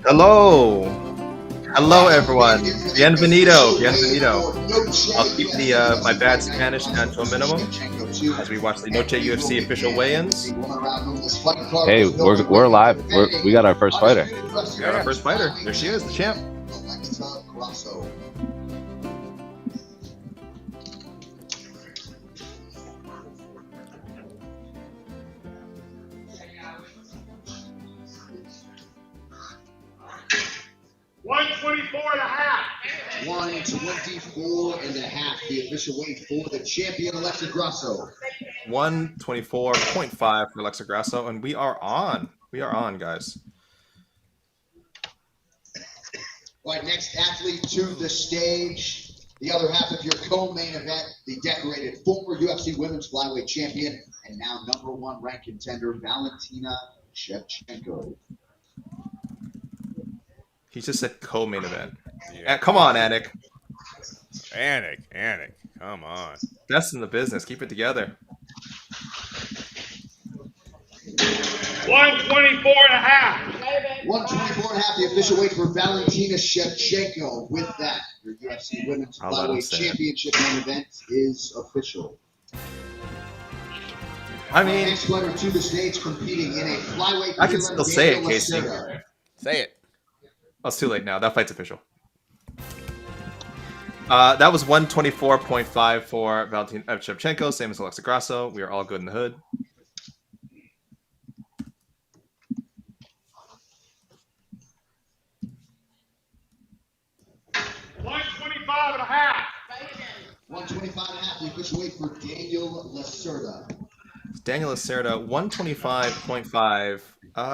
Hello. Hello, everyone. Bienvenido. Bienvenido. I'll keep the my bad Spanish down to a minimum as we watch the Noche UFC official weigh-ins. Hey, we're live. We got our first fighter. We got our first fighter. There she is, the champ. Grasso. $124.5. The official weight for the champion, Alexa Grasso. 124.5 for Alexa Grasso, and we are on. We are on, guys. All right, next athlete to the stage. The other half of your co-main event, the decorated former UFC Women's Flyweight Champion and now #1 ranked contender, Valentina Shevchenko. He just said co-main event. Yeah. Come on, Anik. Anik, come on. Best in the business. Keep it together. 124.5. 124.5. The official weight for Valentina Shevchenko. With that, your UFC Women's Flyweight Championship main event is official. I mean, next fighter to the stage competing in a flyweight. I can still say it, Casey. Say it. Oh, it's too late now. That fight's official. That was 124.5 for Valentina Shevchenko, same as Alexa Grasso. We are all good in the hood. $125.5. 125.5. The official weight for Daniel Lacerda. Daniel Lacerda, 125.5.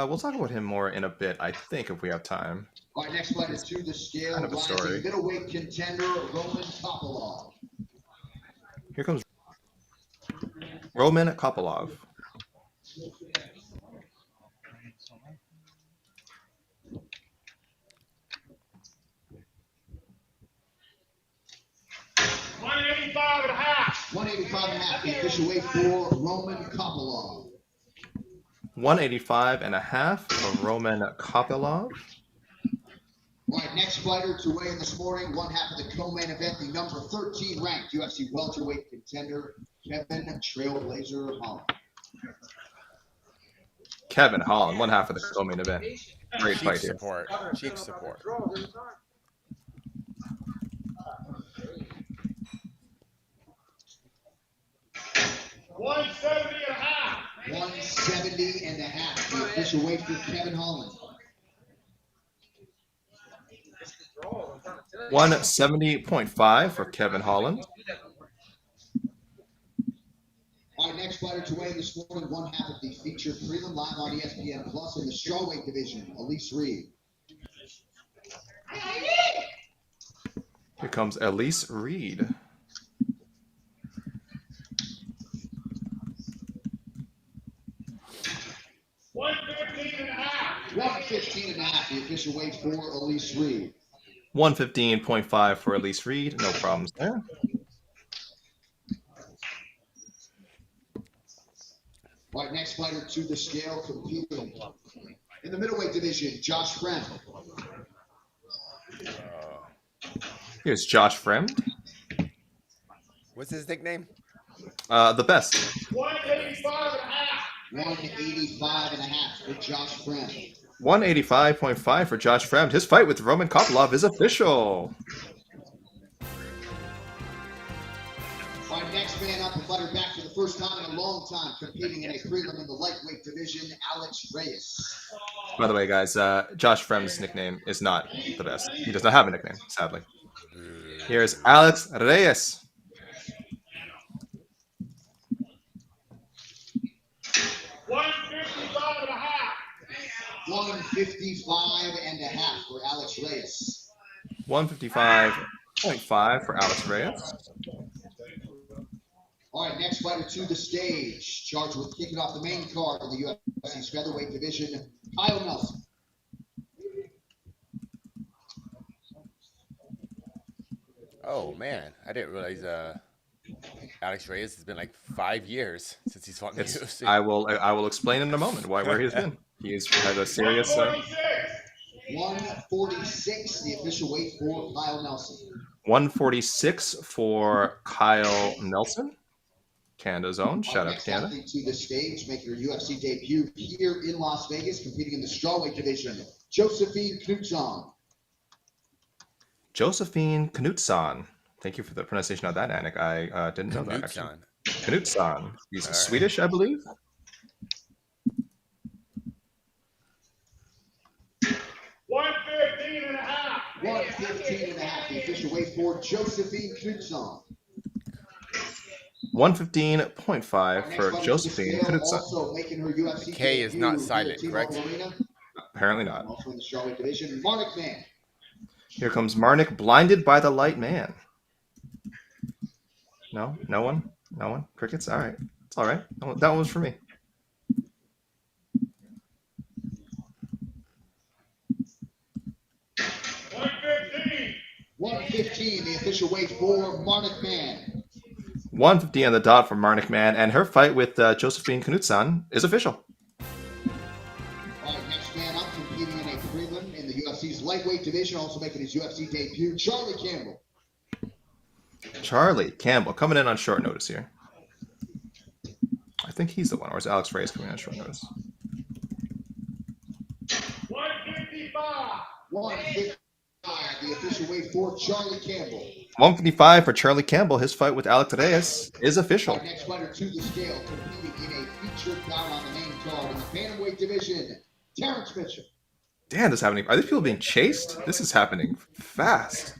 We'll talk about him more in a bit, I think, if we have time. All right, next fighter to the scale, kind of a story. Middleweight contender, Roman Kopylov. Here comes Roman Kopylov. $185.5. The official weight for Roman Kopylov. 185.5 for Roman Kopylov. All right, next fighter to weigh in this morning, one half of the co-main event, the #13 ranked UFC welterweight contender, Kevin Trailblazer Holland. Kevin Holland, one half of the co-main event. Great fight here. Cheap support. 170.5. The official weight for Kevin Holland. 170.5 for Kevin Holland. Our next fighter to weigh in this morning, one half of the featured prelim live on ESPN Plus in the strawweight division, Elise Reed. Here comes Elise Reed. $115.5. The official weight for Elise Reed. 115.5 for Elise Reed. No problems there. All right, next fighter to the scale competing in the middleweight division, Josh Fremd. Here's Josh Fremd. What's his nickname? The best. 185.5 for Josh Fremd. 185.5 for Josh Fremd. His fight with Roman Kopylov is official. All right, next man up, a fighter back for the first time in a long time, competing in a prelim in the lightweight division, Alex Reyes. By the way, guys, Josh Fremd's nickname is not the best. He does not have a nickname, sadly. Here's Alex Reyes. $155.5 for Alex Reyes. 155.5 for Alex Reyes. All right, next fighter to the stage, charged with kicking off the main card in the UFC's featherweight division, Kyle Nelson. Oh man, I didn't realize Alex Reyes has been like 5 years since he's fought in the UFC. I will explain in a moment where he's been. He's had a serious. 146, the official weight for Kyle Nelson. 146 for Kyle Nelson, Canada's own. Shout out to Canada. Athlete to the stage, making her UFC debut here in Las Vegas, competing in the strawweight division. Josefine Knutsson. Josefine Knutsson. Thank you for the pronunciation of that, Anik. I didn't know that. Actually. Knutsson. He's Swedish, I believe. 115 and a half. The official weight for Josefine Knutsson. 115.5 for Josefine Knutsson. Also making her UFC K is not silent, correct? Apparently not. Also in the strawweight division, Marnik Man. Here comes Marnik, blinded by the light man. No one. Crickets. All right, it's all right. That one was for me. $115, the official weight for Marnik Man. 150 on the dot for Marnik Man, and her fight with Josefine Knutsson is official. All right, next man up, competing in a prelim in the UFC's lightweight division, also making his UFC debut, Charlie Campbell. Charlie Campbell coming in on short notice here. I think he's the one, or is Alex Reyes coming in on short notice? 155, the official weight for Charlie Campbell. 155 for Charlie Campbell. His fight with Alex Reyes is official. Our next fighter to the scale, competing in a featured bout on the main card in the bantamweight division, Terrence Mitchell. Damn, this is happening. Are these people being chased? This is happening fast.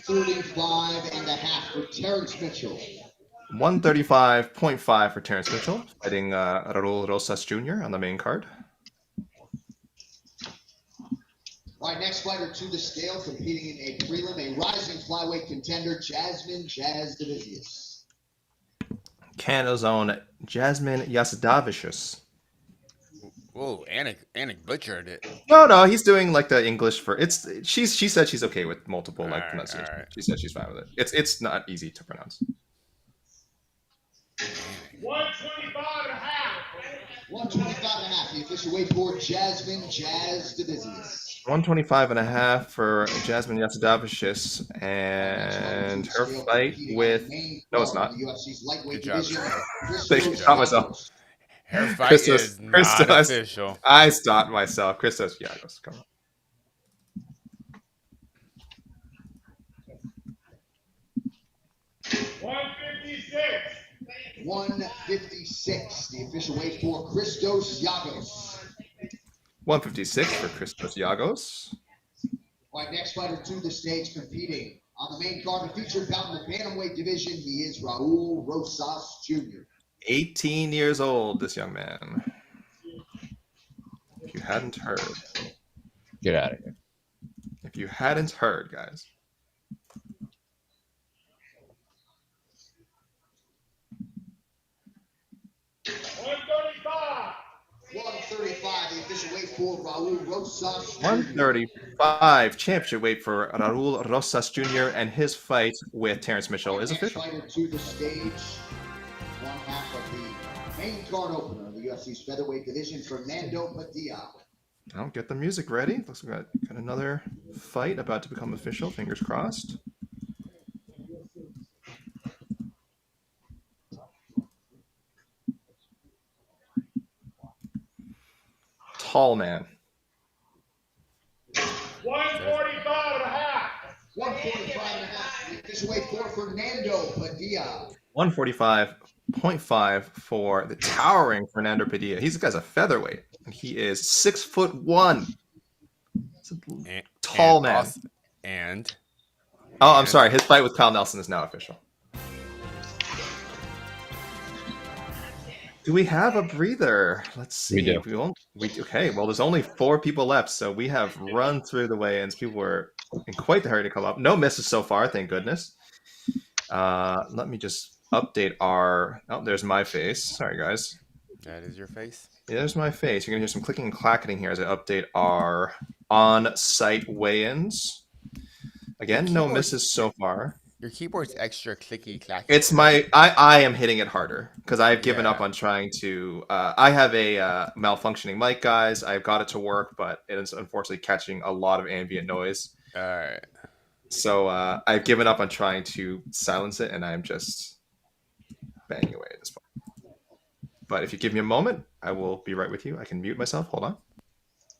$135 and a half for Terrence Mitchell. 135.5 for Terrence Mitchell, fighting Raul Rosas Jr. on the main card. All right, next fighter to the scale, competing in a prelim, a rising flyweight contender, Jasmine Jasudavicius. Canada's own Jasmine Jasudavicius. Whoa, Anik butchered it. No, he's doing like the English for it's. She said she's okay with multiple pronunciations. Right. She said she's fine with it. It's not easy to pronounce. 125 and a half. 125 and a half. The official weight for Jasmine Jasudavicius. 125 and a half for Jasmine Jasudavicius, and her fight with. No, it's not. Good job. Stop myself. Her fight is not official. I stopped myself. Christos Giagos. Come on. 156. The official weight for Christos Giagos. 156 for Christos Giagos. All right, next fighter to the stage, competing on the main card, a featured bout in the bantamweight division. He is Raul Rosas Jr. 18 years old, this young man. If you hadn't heard. Get out of here. If you hadn't heard, guys. $135, the official weight for Raul Rosas Jr. 135, championship weight for Raul Rosas Jr. and his fight with Terrence Mitchell is official. Fighter to the stage, one half of the main card opener of the UFC's featherweight division, Fernando Padilla. I'll get the music ready. Looks like we got another fight about to become official. Fingers crossed. Tall man. 145 and a half. 145 and a half. The official weight for Fernando Padilla. 145.5 for the towering Fernando Padilla. This guy's a featherweight, and he is 6'1". Tall man. I'm sorry. His fight with Kyle Nelson is now official. Do we have a breather? Let's see. We do. Okay, well, there's only 4 people left, so we have run through the weigh-ins. People were in quite the hurry to come up. No misses so far, thank goodness. Let me just update our. Oh, there's my face. Sorry, guys. That is your face. Yeah, there's my face. You're gonna hear some clicking and clacking here as I update our on-site weigh-ins. Again, no misses so far. Your keyboard's extra clicky clacky. It's my. I am hitting it harder because I've given up Yeah. on trying to. I have a malfunctioning mic, guys. I've got it to work, but it is unfortunately catching a lot of ambient noise. All right. So I've given up on trying to silence it, and I'm just banging away at this point. But if you give me a moment, I will be right with you. I can mute myself. Hold on.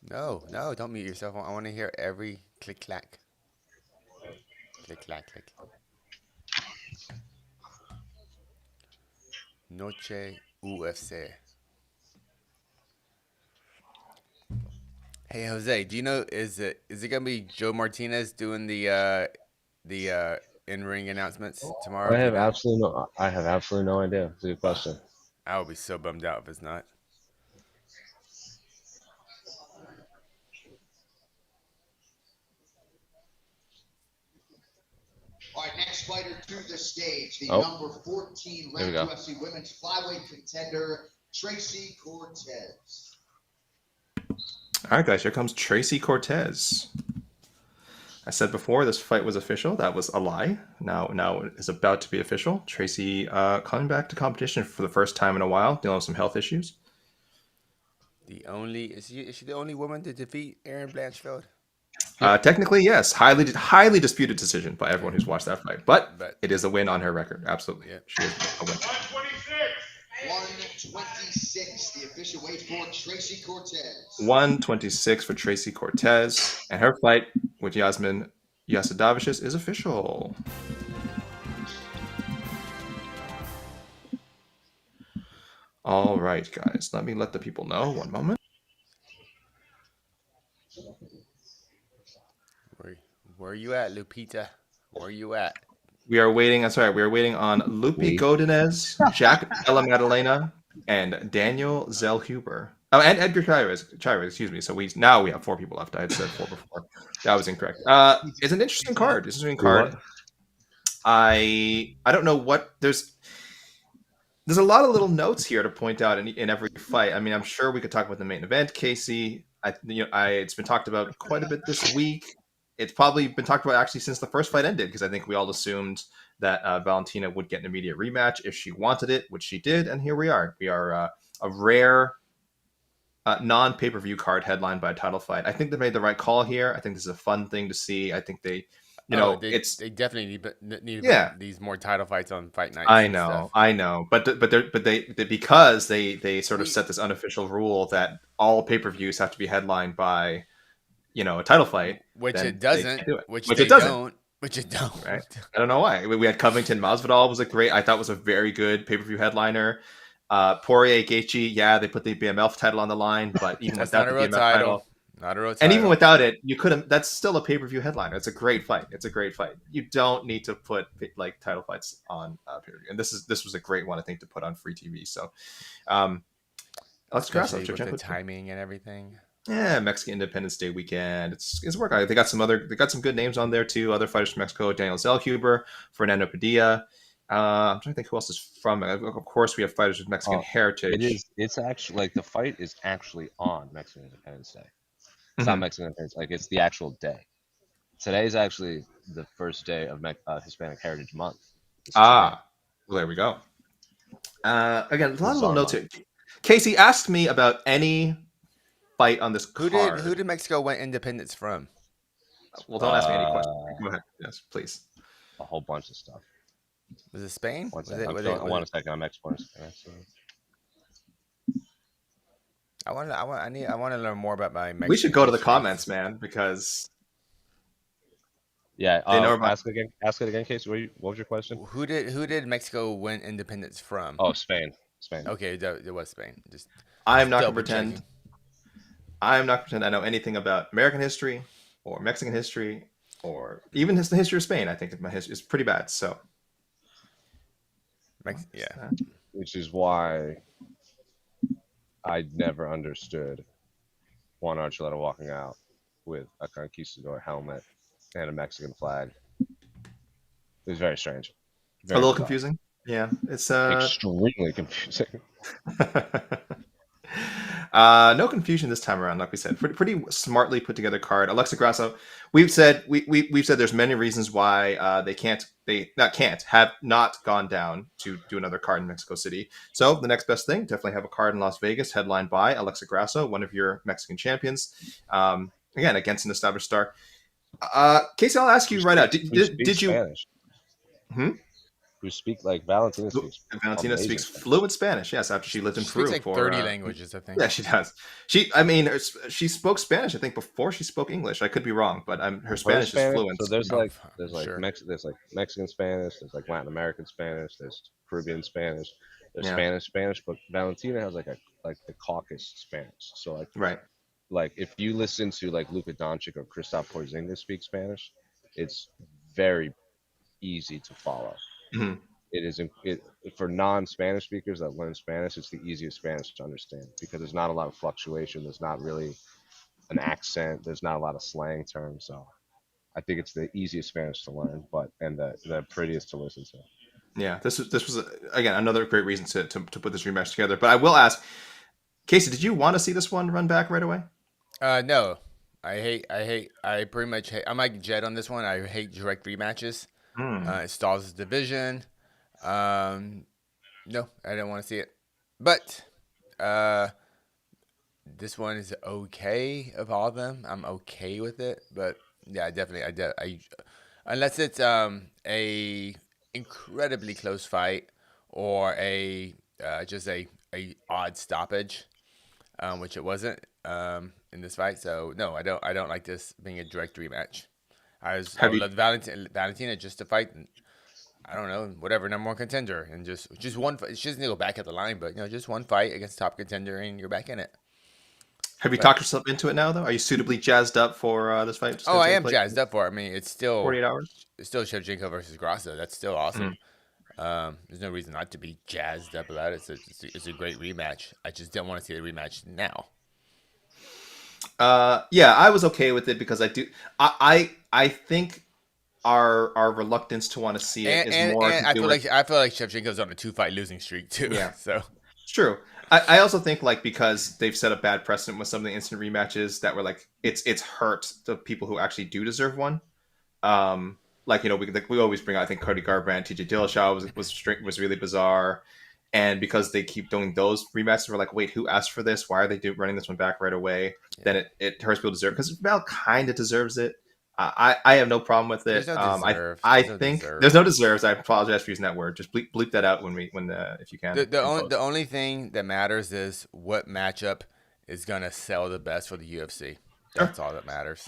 No, don't mute yourself. I want to hear every click clack. Click clack click. Noche UFC. Hey Jose, do you know is it gonna be Joe Martinez doing the in-ring announcements tomorrow? I have absolutely no idea. It's a good question. I would be so bummed out if it's not. All right, next fighter to the stage, the Oh. number 14 There we ranked go. UFC women's flyweight contender, Tracy Cortez. All right, guys. Here comes Tracy Cortez. I said before this fight was official. That was a lie. Now it is about to be official. Tracy coming back to competition for the first time in a while, dealing with some health issues. Is she the only woman to defeat Erin Blanchfield? Technically, yes. Highly disputed decision by everyone who's watched that fight. But it is a win on her record. Absolutely. Yeah. She is a win. 126, the official weight for Tracy Cortez. 126 for Tracy Cortez. And her fight with Jasmine Jasudavicius is official. All right, guys. Let me let the people know. One moment. Where are you at, Lupita? Where are you at? We are waiting. That's right. We are waiting on Godinez, Della, Maddalena, and Daniel Zellhuber. Oh, and Edgar Cháirez, excuse me. So now we have 4 people left. I had said 4 before. That was incorrect. It's an interesting card. It's an interesting card. I don't know what there's a lot of little notes here to point out in every fight. I mean, I'm sure we could talk about the main event, Casey. It's been talked about quite a bit this week. It's probably been talked about actually since the first fight ended, because I think we all assumed that Valentina would get an immediate rematch if she wanted it, which she did, and here we are. We are a rare non-pay-per-view card headlined by a title fight. I think they made the right call here. I think this is a fun thing to see. I think they definitely need these more title fights on fight nights. I know, but because they sort of set this unofficial rule that all pay-per-views have to be headlined by a title fight, which it doesn't. Which it don't. Right? I don't know why. We had Covington Masvidal was I thought was a very good pay-per-view headliner. Poirier Gaethje, they put the BMF title on the line, but even without the BMF title, not a real title. And even without it, you couldn't. That's still a pay-per-view headliner. It's a great fight. You don't need to put title fights on pay-per-view. And this was a great one, I think, to put on free TV. So, let's Grasso, with the timing and everything. Yeah, Mexican Independence Day weekend. It's working. They got some good names on there too. Other fighters from Mexico: Daniel Zellhuber, Fernando Padilla. I'm trying to think who else is from. Of course, we have fighters with Mexican heritage. It's actually the fight is actually on Mexican Independence Day. It's not Mexican Independence. It's the actual day. Today is actually the first day of Hispanic Heritage Month. Well, there we go. Again, a lot of little notes here. Casey asked me about any fight on this card. Who did Mexico win independence from? Well, don't ask me any questions. Go ahead. Yes, please. A whole bunch of stuff. Was it Spain? I want a second. I'm exporting. I want to learn more about my Mexican. We should go to the comments, man, because ask it again, Casey. What was your question? Who did Mexico win independence from? Oh, Spain. Okay, it was Spain. I'm not gonna pretend. I'm not pretend I know anything about American history or Mexican history or even the history of Spain. I think my history is pretty bad. So, which is why I never understood Juan Archuleta walking out with a conquistador helmet and a Mexican flag. It was very strange. A little confusing. Yeah, it's Extremely confusing. No confusion this time around. Like we said, pretty smartly put together card. Alexa Grasso. We've said we've said there's many reasons why they have not gone down to do another card in Mexico City. So the next best thing, definitely have a card in Las Vegas, headlined by Alexa Grasso, one of your Mexican champions. Again, against an established star. Casey, I'll ask you right out. Who speaks Did you? Spanish? Who speak like Valentina speaks Valentina amazing speaks Spanish. fluent Spanish. Yes, after she lived in She Peru speaks like for 30 languages, I think. Yeah, she does. She spoke Spanish, I think, before she spoke English. I could be wrong, but her Spanish is fluent. So there's Oh, like sure. there's like Mexican Spanish, there's like Latin American Spanish, there's Caribbean Spanish, there's Yeah. Spanish, but Valentina has like the Caucasus Spanish. So Right. like if you listen to like Luka Doncic or Kristaps Porzingis speak Spanish, it's very easy to follow. hmm It is for non-Spanish speakers that learn Spanish. It's the easiest Spanish to understand because there's not a lot of fluctuation. There's not really an accent. There's not a lot of slang terms. So I think it's the easiest Spanish to learn, and the prettiest to listen to. Yeah, this was again another great reason to put this rematch together. But I will ask, Casey, did you want to see this one run back right away? No. I pretty much hate. I'm like Jed on this one. I hate direct rematches. It stalls the division. No, I don't want to see it. But this one is okay of all of them. I'm okay with it. But yeah, definitely, unless it's a incredibly close fight or just a odd stoppage, which it wasn't in this fight. So no, I don't like this being a direct rematch. I would love Valentina just to fight. I don't know, whatever, number one contender, and just one. She doesn't go back at the line, but just one fight against top contender, and you're back in it. Have you talked yourself into it now, though? Are you suitably jazzed up for this fight? I am jazzed up for it. I mean, it's still 48 hours. It's still Shevchenko versus Grasso. That's still awesome. There's no reason not to be jazzed up about it. It's a great rematch. I just don't want to see the rematch now. Yeah, I was okay with it because I think our reluctance to want to see it is more. And I feel like Shevchenko's on a 2-fight losing streak too. Yeah, so it's true. I also think like because they've set a bad precedent with some of the instant rematches that were like it's hurt the people who actually do deserve one. Like we always bring out I think Cody Garbrandt, TJ Dillashaw was really bizarre, and because they keep doing those rematches, we're like, wait, who asked for this? Why are they running this one back right away? Yeah. Then it hurts people deserve because Val kind of deserves it. I have no problem with it. There's no deserve. I think there's no deserves. I apologize for using that word. Just bleep that out when if you can. The only thing that matters is what matchup is gonna sell the best for the UFC. That's all that matters.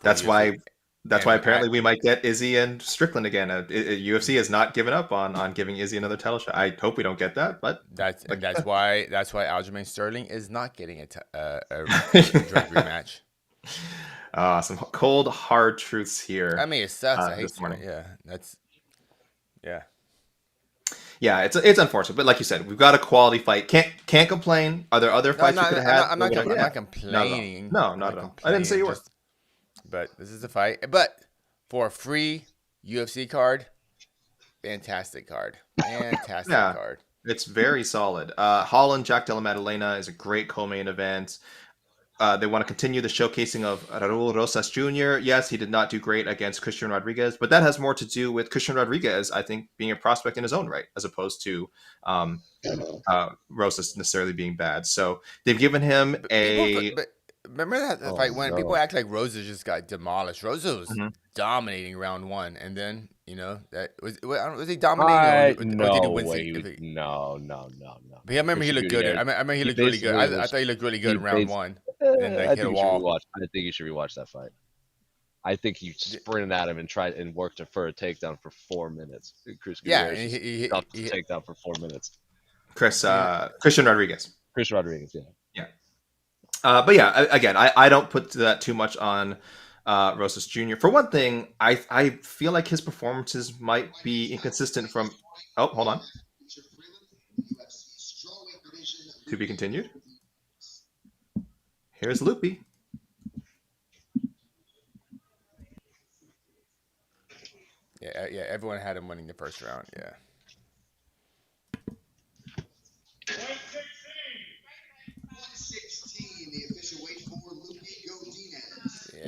That's why apparently we might get Izzy and Strickland again. UFC has not given up on giving Izzy another title shot. I hope we don't get that, but that's why Aljamain Sterling is not getting a direct rematch. Some cold hard truths here. I mean, it sucks. I hate it. Yeah, it's unfortunate, but like you said, we've got a quality fight. Can't complain. Are there other fights we could have had? I'm not complaining. No, not at all. I didn't say you were. But this is a fight. But for a free UFC card, fantastic card. Fantastic card. It's very solid. Holland, Della Maddalena is a great co-main event. They want to continue the showcasing of Raul Rosas Jr. Yes, he did not do great against Christian Rodriguez, but that has more to do with Christian Rodriguez, I think, being a prospect in his own right, as opposed to Rosas necessarily being bad. So they've given him remember that fight when people act like Rosas just got demolished. Rosas was dominating round one, and then that was he dominating? No or did he win way. No. But I remember he looked good. I remember he looked really good. I thought he looked really good in round one. And I think you should rewatch that fight. I think he sprinted at him and tried and worked for a takedown for 4 minutes. He takedown for 4 minutes. Christian Rodriguez. Yeah. But yeah, again, I don't put that too much on Rosas Jr. For one thing, I feel like his performances might be inconsistent from. Oh, hold on. To be continued. Here's Loopy. Yeah. Everyone had him winning the first round. Yeah.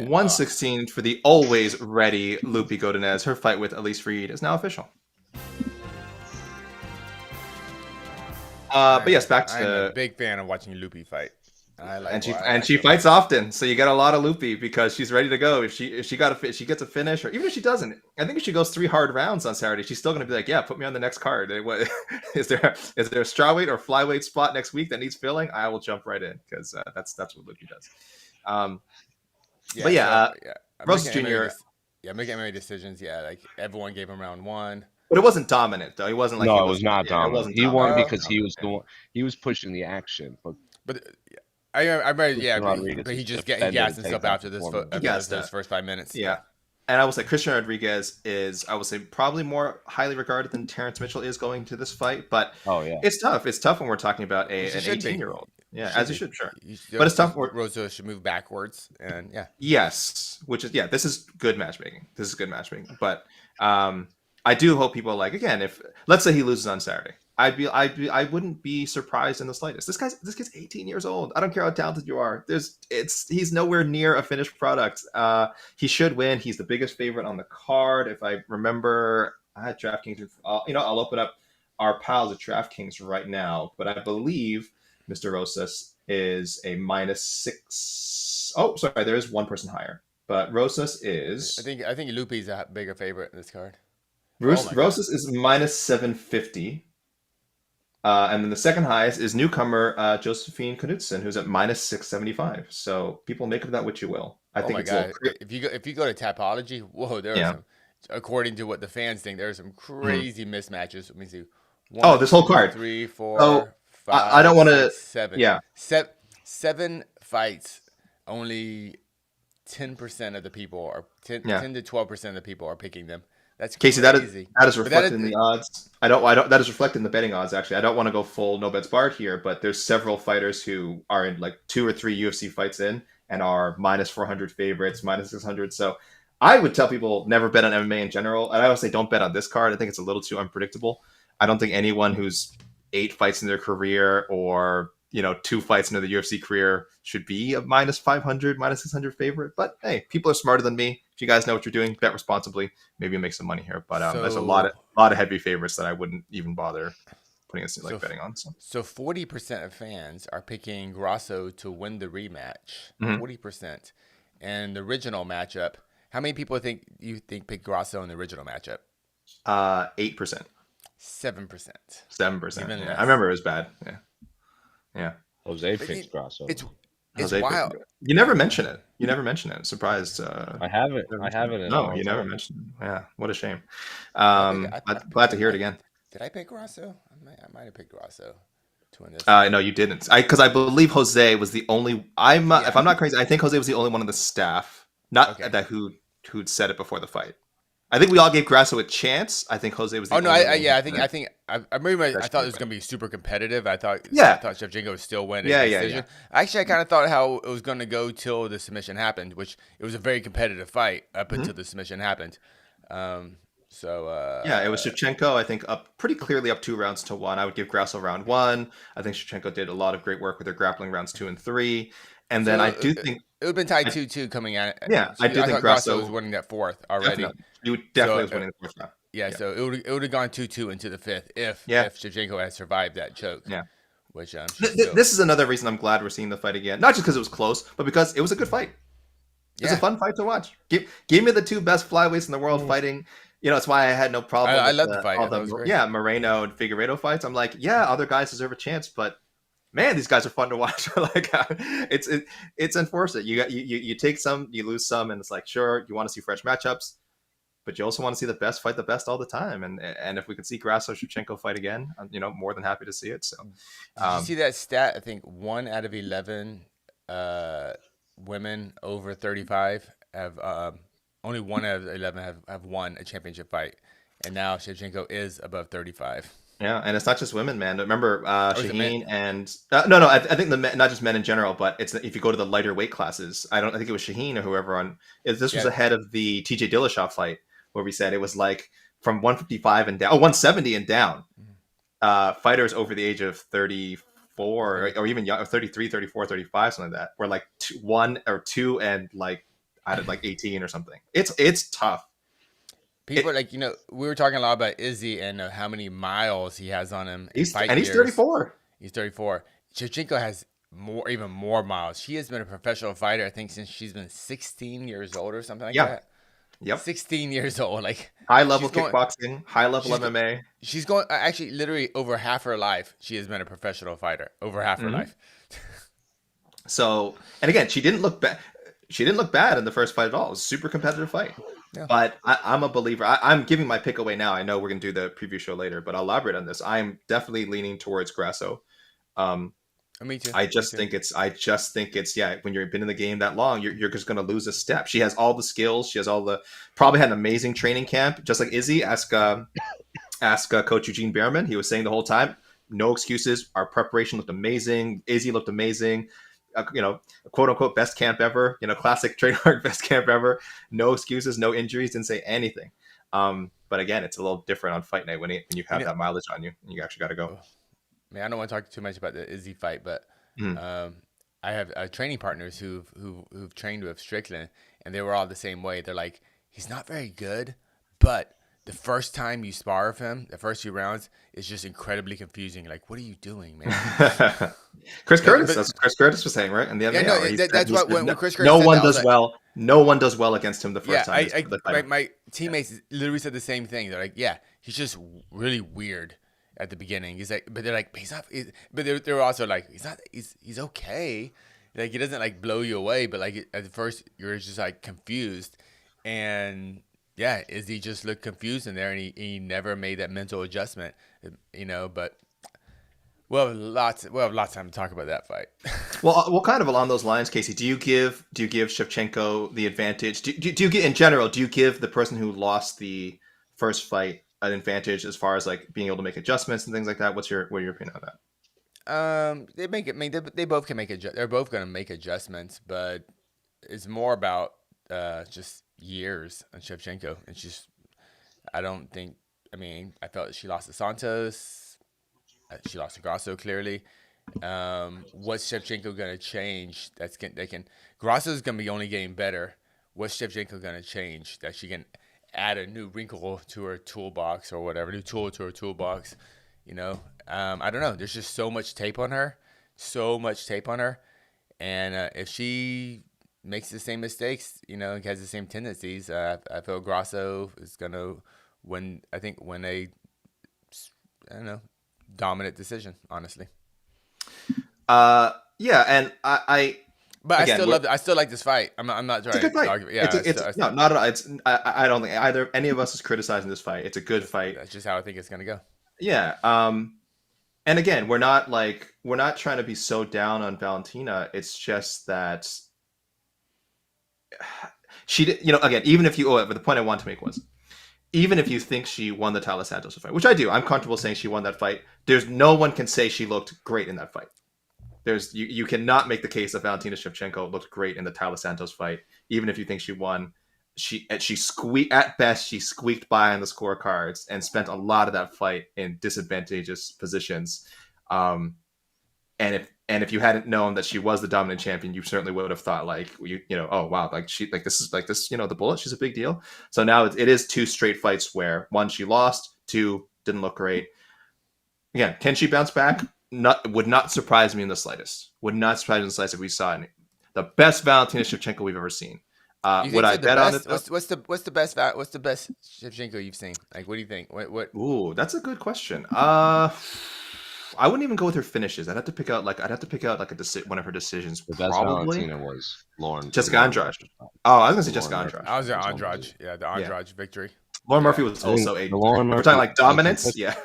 116 for the always ready Lupi Godinez. Her fight with Elise Reed is now official. But yes, back to I'm a big fan of watching Lupi fight. She fights often, so you get a lot of Lupi because she's ready to go. If she she gets a finish, or even if she doesn't, I think if she goes 3 hard rounds on Saturday, she's still going to be like, yeah, put me on the next card. What is there a strawweight or flyweight spot next week that needs filling? I will jump right in because that's what Lupi does. Rosas Jr. Making MMA decisions. Yeah, like everyone gave him round 1. But it wasn't dominant though. He wasn't like no, it was not dominant. He won because he was he was pushing the action. But I remember, but he just gassed himself after those first 5 minutes. Yeah. And I will say Christian Rodriguez is, I will say, probably more highly regarded than Terrence Mitchell is going to this fight. But it's tough. It's tough when we're talking about an 18-year-old. Yeah, as you should, sure. But it's tough. Rosa should move backwards, and Yes, which is this is good matchmaking. But I do hope people again, if let's say he loses on Saturday, I wouldn't be surprised in the slightest. This kid's 18 years old. I don't care how talented you are. He's nowhere near a finished product. He should win. He's the biggest favorite on the card. If I remember, I had DraftKings. I'll open up our piles of DraftKings right now, but I believe Mr. Rosas is a -6. Oh, sorry, there is one person higher, but Rosas is. I think Lupi's a bigger favorite in this card. Rosas is -750. And then the second highest is newcomer Josefine Knudsen, who's at -675. So people make of that what you will. I think it's if you go to Tapology, whoa, there are some. According to what the fans think, there are some crazy mismatches. Let me see. 1, this whole card. 3, 4, 5. I don't want to. 7. Yeah. 7 fights. Only 10% of the people are 10 to 12% of the people are picking them. That's crazy. Casey, that is reflected in the odds. I don't. That is reflected in the betting odds. Actually, I don't want to go full no bets barred here, but there's several fighters who are in 2 or 3 UFC fights in and are -400 favorites, -600. So I would tell people never bet on MMA in general, and I would say don't bet on this card. I think it's a little too unpredictable. I don't think anyone who's 8 fights in their career or 2 fights into the UFC career should be a -500, -600 favorite. But hey, people are smarter than me. If you guys know what you're doing, bet responsibly. Maybe you'll make some money here. But there's a lot of heavy favorites that I wouldn't even bother putting betting on. So 40% of fans are picking Grasso to win the rematch. 40%. And the original matchup, how many people think picked Grasso in the original matchup? 8%. 7%. 7%. Yeah. I remember it was bad. Yeah. Jose picked Grasso. It's wild. You never mention it. Surprised. I haven't. No, you never mentioned it. Yeah, what a shame. Glad to hear it again. Did I pick Grasso? I might have picked Grasso to win this. No, you didn't. Because I believe Jose was the only. If I'm not crazy, I think Jose was the only one of the staff, who'd said it before the fight. I think we all gave Grasso a chance. I think Jose was. I thought it was going to be super competitive. I thought Shevchenko would still win. Decision. Actually, I kind of thought how it was going to go till the submission happened, which it was a very competitive fight up until the submission happened. It was Shevchenko. I think pretty clearly up 2 rounds to 1. I would give Grasso round 1. I think Shevchenko did a lot of great work with their grappling rounds 2 and 3. And then I do think it would have been tied 2-2 coming out. Yeah, I do think Grasso was winning that 4th already. You definitely was winning the 4th round. Yeah, so it would have gone 2-2 into the 5th if Shevchenko had survived that choke. Yeah, which this is another reason I'm glad we're seeing the fight again. Not just because it was close, but because it was a good fight. It's a fun fight to watch. Give me the 2 best flyweights in the world fighting. That's why I had no problem. I love the fight. Moreno and Figueiredo fights. I'm like, other guys deserve a chance, but man, these guys are fun to watch. It's unfortunate. You take some, you lose some, and it's like, sure, you want to see fresh matchups, but you also want to see the best fight the best all the time. And if we could see Grasso Shevchenko fight again, I'm more than happy to see it. So, did you see that stat? I think 1 out of 11 women over 35 have only 1 out of 11 have won a championship fight, and now Shevchenko is above 35. Yeah, and it's not just women, man. Remember Shaheen and no, I think not just men in general, but it's if you go to the lighter weight classes. I think it was Shaheen or whoever this was ahead of the TJ Dillashaw fight where we said it was from 155 and down, 170 and down. Fighters over the age of 34 or even young, 33, 34, 35, something like that, were 1 or 2 and at like 18 or something. It's tough. People like we were talking a lot about Izzy and how many miles he has on him. He's 34. 34. He's 34. Shevchenko has even more miles. She has been a professional fighter, I think, since she's been 16 years old or something like that. Yep. 16 years old, like high level kickboxing, high level MMA. She's going actually literally over half her life. She has been a professional fighter over half her life. So, and again, she didn't look bad. She didn't look bad in the first fight at all. It was a super competitive fight. Yeah. But I'm a believer. I'm giving my pick away now. I know we're gonna do the preview show later, but I'll elaborate on this. I'm definitely leaning towards Grasso. Me too. I just think it's when you've been in the game that long, you're just gonna lose a step. She has all the skills. She has probably had an amazing training camp, just like Izzy. Ask Coach Eugene Behrman. He was saying the whole time, no excuses. Our preparation looked amazing. Izzy looked amazing. Quote unquote best camp ever, classic trademark best camp ever. No excuses, no injuries, didn't say anything. But again, it's a little different on fight night when you have that mileage on you and you actually got to go. Man, I don't want to talk too much about the Izzy fight, but I have training partners who've trained with Strickland, and they were all the same way. They're like, he's not very good, but the first time you spar with him, the first few rounds, is just incredibly confusing. Like, what are you doing, man? Chris Curtis, that's what Chris Curtis was saying, right? And the MMA, that's what when Chris Curtis no one does well. No one does well against him the first time. My teammates literally said the same thing. They're like, yeah, he's just really weird at the beginning. He's like, but they're like, he's not. But they're also like, he's not. He's okay. Like, he doesn't like blow you away, but like at first you're just like confused, and yeah, Izzy just looked confused in there, and he never made that mental adjustment, But we'll have lots of time to talk about that fight. Well, kind of along those lines, Casey, do you give Shevchenko the advantage? Do you give, in general, do you give the person who lost the first fight an advantage as far as like being able to make adjustments and things like that? What are your opinion on that? They make it. I mean, they both can make they're both going to make adjustments, but it's more about just years on Shevchenko. It's just, I don't think. I mean, I felt she lost to Santos. She lost to Grasso clearly. What's Shevchenko going to change? Grasso's going to be only getting better. What's Shevchenko going to change that she can add a new wrinkle to her toolbox or whatever, new tool to her toolbox? I don't know. There's just so much tape on her, and if she makes the same mistakes, has the same tendencies, I feel Grasso is going to win. I think win a, dominant decision, honestly. Yeah, and But again, I still like this fight. I'm not trying to argue. Yeah, no, not at all. It's I don't think either any of us is criticizing this fight. It's a good fight. That's just how I think it's gonna go. Yeah. And again, we're not trying to be so down on Valentina. It's just that she did, again, even if but the point I want to make was, even if you think she won the Taila Santos fight, which I do, I'm comfortable saying she won that fight. There's no one can say she looked great in that fight. You cannot make the case that Valentina Shevchenko looked great in the Taila Santos fight, even if you think she won. She squeaked by on the scorecards and spent a lot of that fight in disadvantageous positions. And if you hadn't known that she was the dominant champion, you certainly would have thought oh wow, this is the Bullet, she's a big deal. So now it is two straight fights where one she lost, two didn't look great. Again, can she bounce back? Would not surprise me in the slightest. Would not surprise me in the slightest if we saw the best Valentina Shevchenko we've ever seen. Would I bet on it? What's the best Shevchenko you've seen? Like, what do you think? What? Ooh, that's a good question. I wouldn't even go with her finishes. I'd have to pick out one of her decisions. The best Valentina was Jessica Andrade. Oh, I was gonna say Jessica Andrade. I was at Andrade. Yeah, the Andrade victory. Lauren Murphy was also a. We're talking like dominance. Yeah.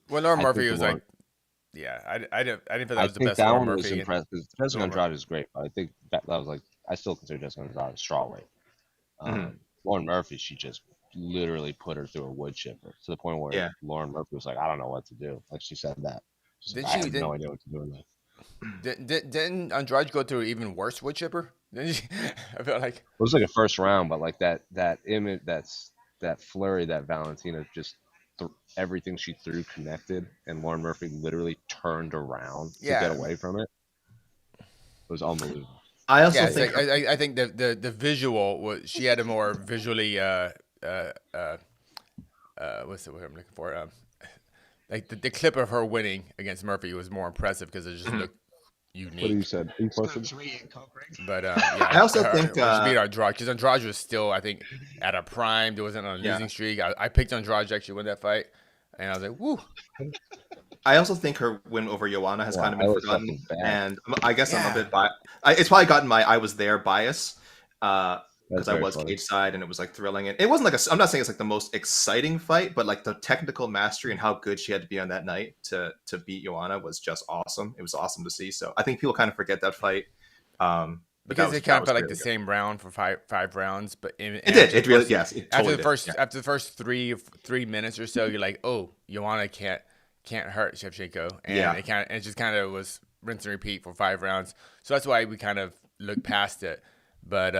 Well, Lauren Murphy was like. Yeah, I didn't think that was the best. That one was impressive. Jessica Andrade is great, but I think that was like, I still consider Jessica Andrade a strawweight. Lauren Murphy, she just literally put her through a wood chipper to the point where Lauren Murphy was like, I don't know what to do. Like, she said that. I have no idea what to do with that. Didn't Andrade go through an even worse wood chipper? I feel like it was like a first round, but like that image, that flurry that Valentina just. Everything she threw connected, and Lauren Murphy literally turned around to get away from it. It was unbelievable. I also Yeah, think I think the visual was, she had a more visually what's the word I'm looking for? Like the clip of her winning against Murphy was more impressive because it just looked What you unique. said? You posted? But yeah, I also think when she beat Andrade, because Andrade was still, I think, at a prime. There wasn't on a losing streak. I picked Andrade to actually win that fight, and I was like, woo. I also think her win over Joanna has kind of I been was forgotten, fucking bad. and I guess I'm a Yeah. bit biased. It's probably gotten my I was there bias because That's I very was funny. cage side and it was like thrilling. And it wasn't like I'm not saying it's like the most exciting fight, but like the technical mastery and how good she had to be on that night to beat Joanna was just awesome. It was awesome to see. So I think people kind of forget that fight. Because it kind of felt like the same round for five rounds, but it did. It really, yes. It totally after the first 3 minutes or so, you're like, oh, Joanna can't hurt Shevchenko, and it just kind of was rinse and repeat for 5 rounds. So that's why we kind of looked past it. But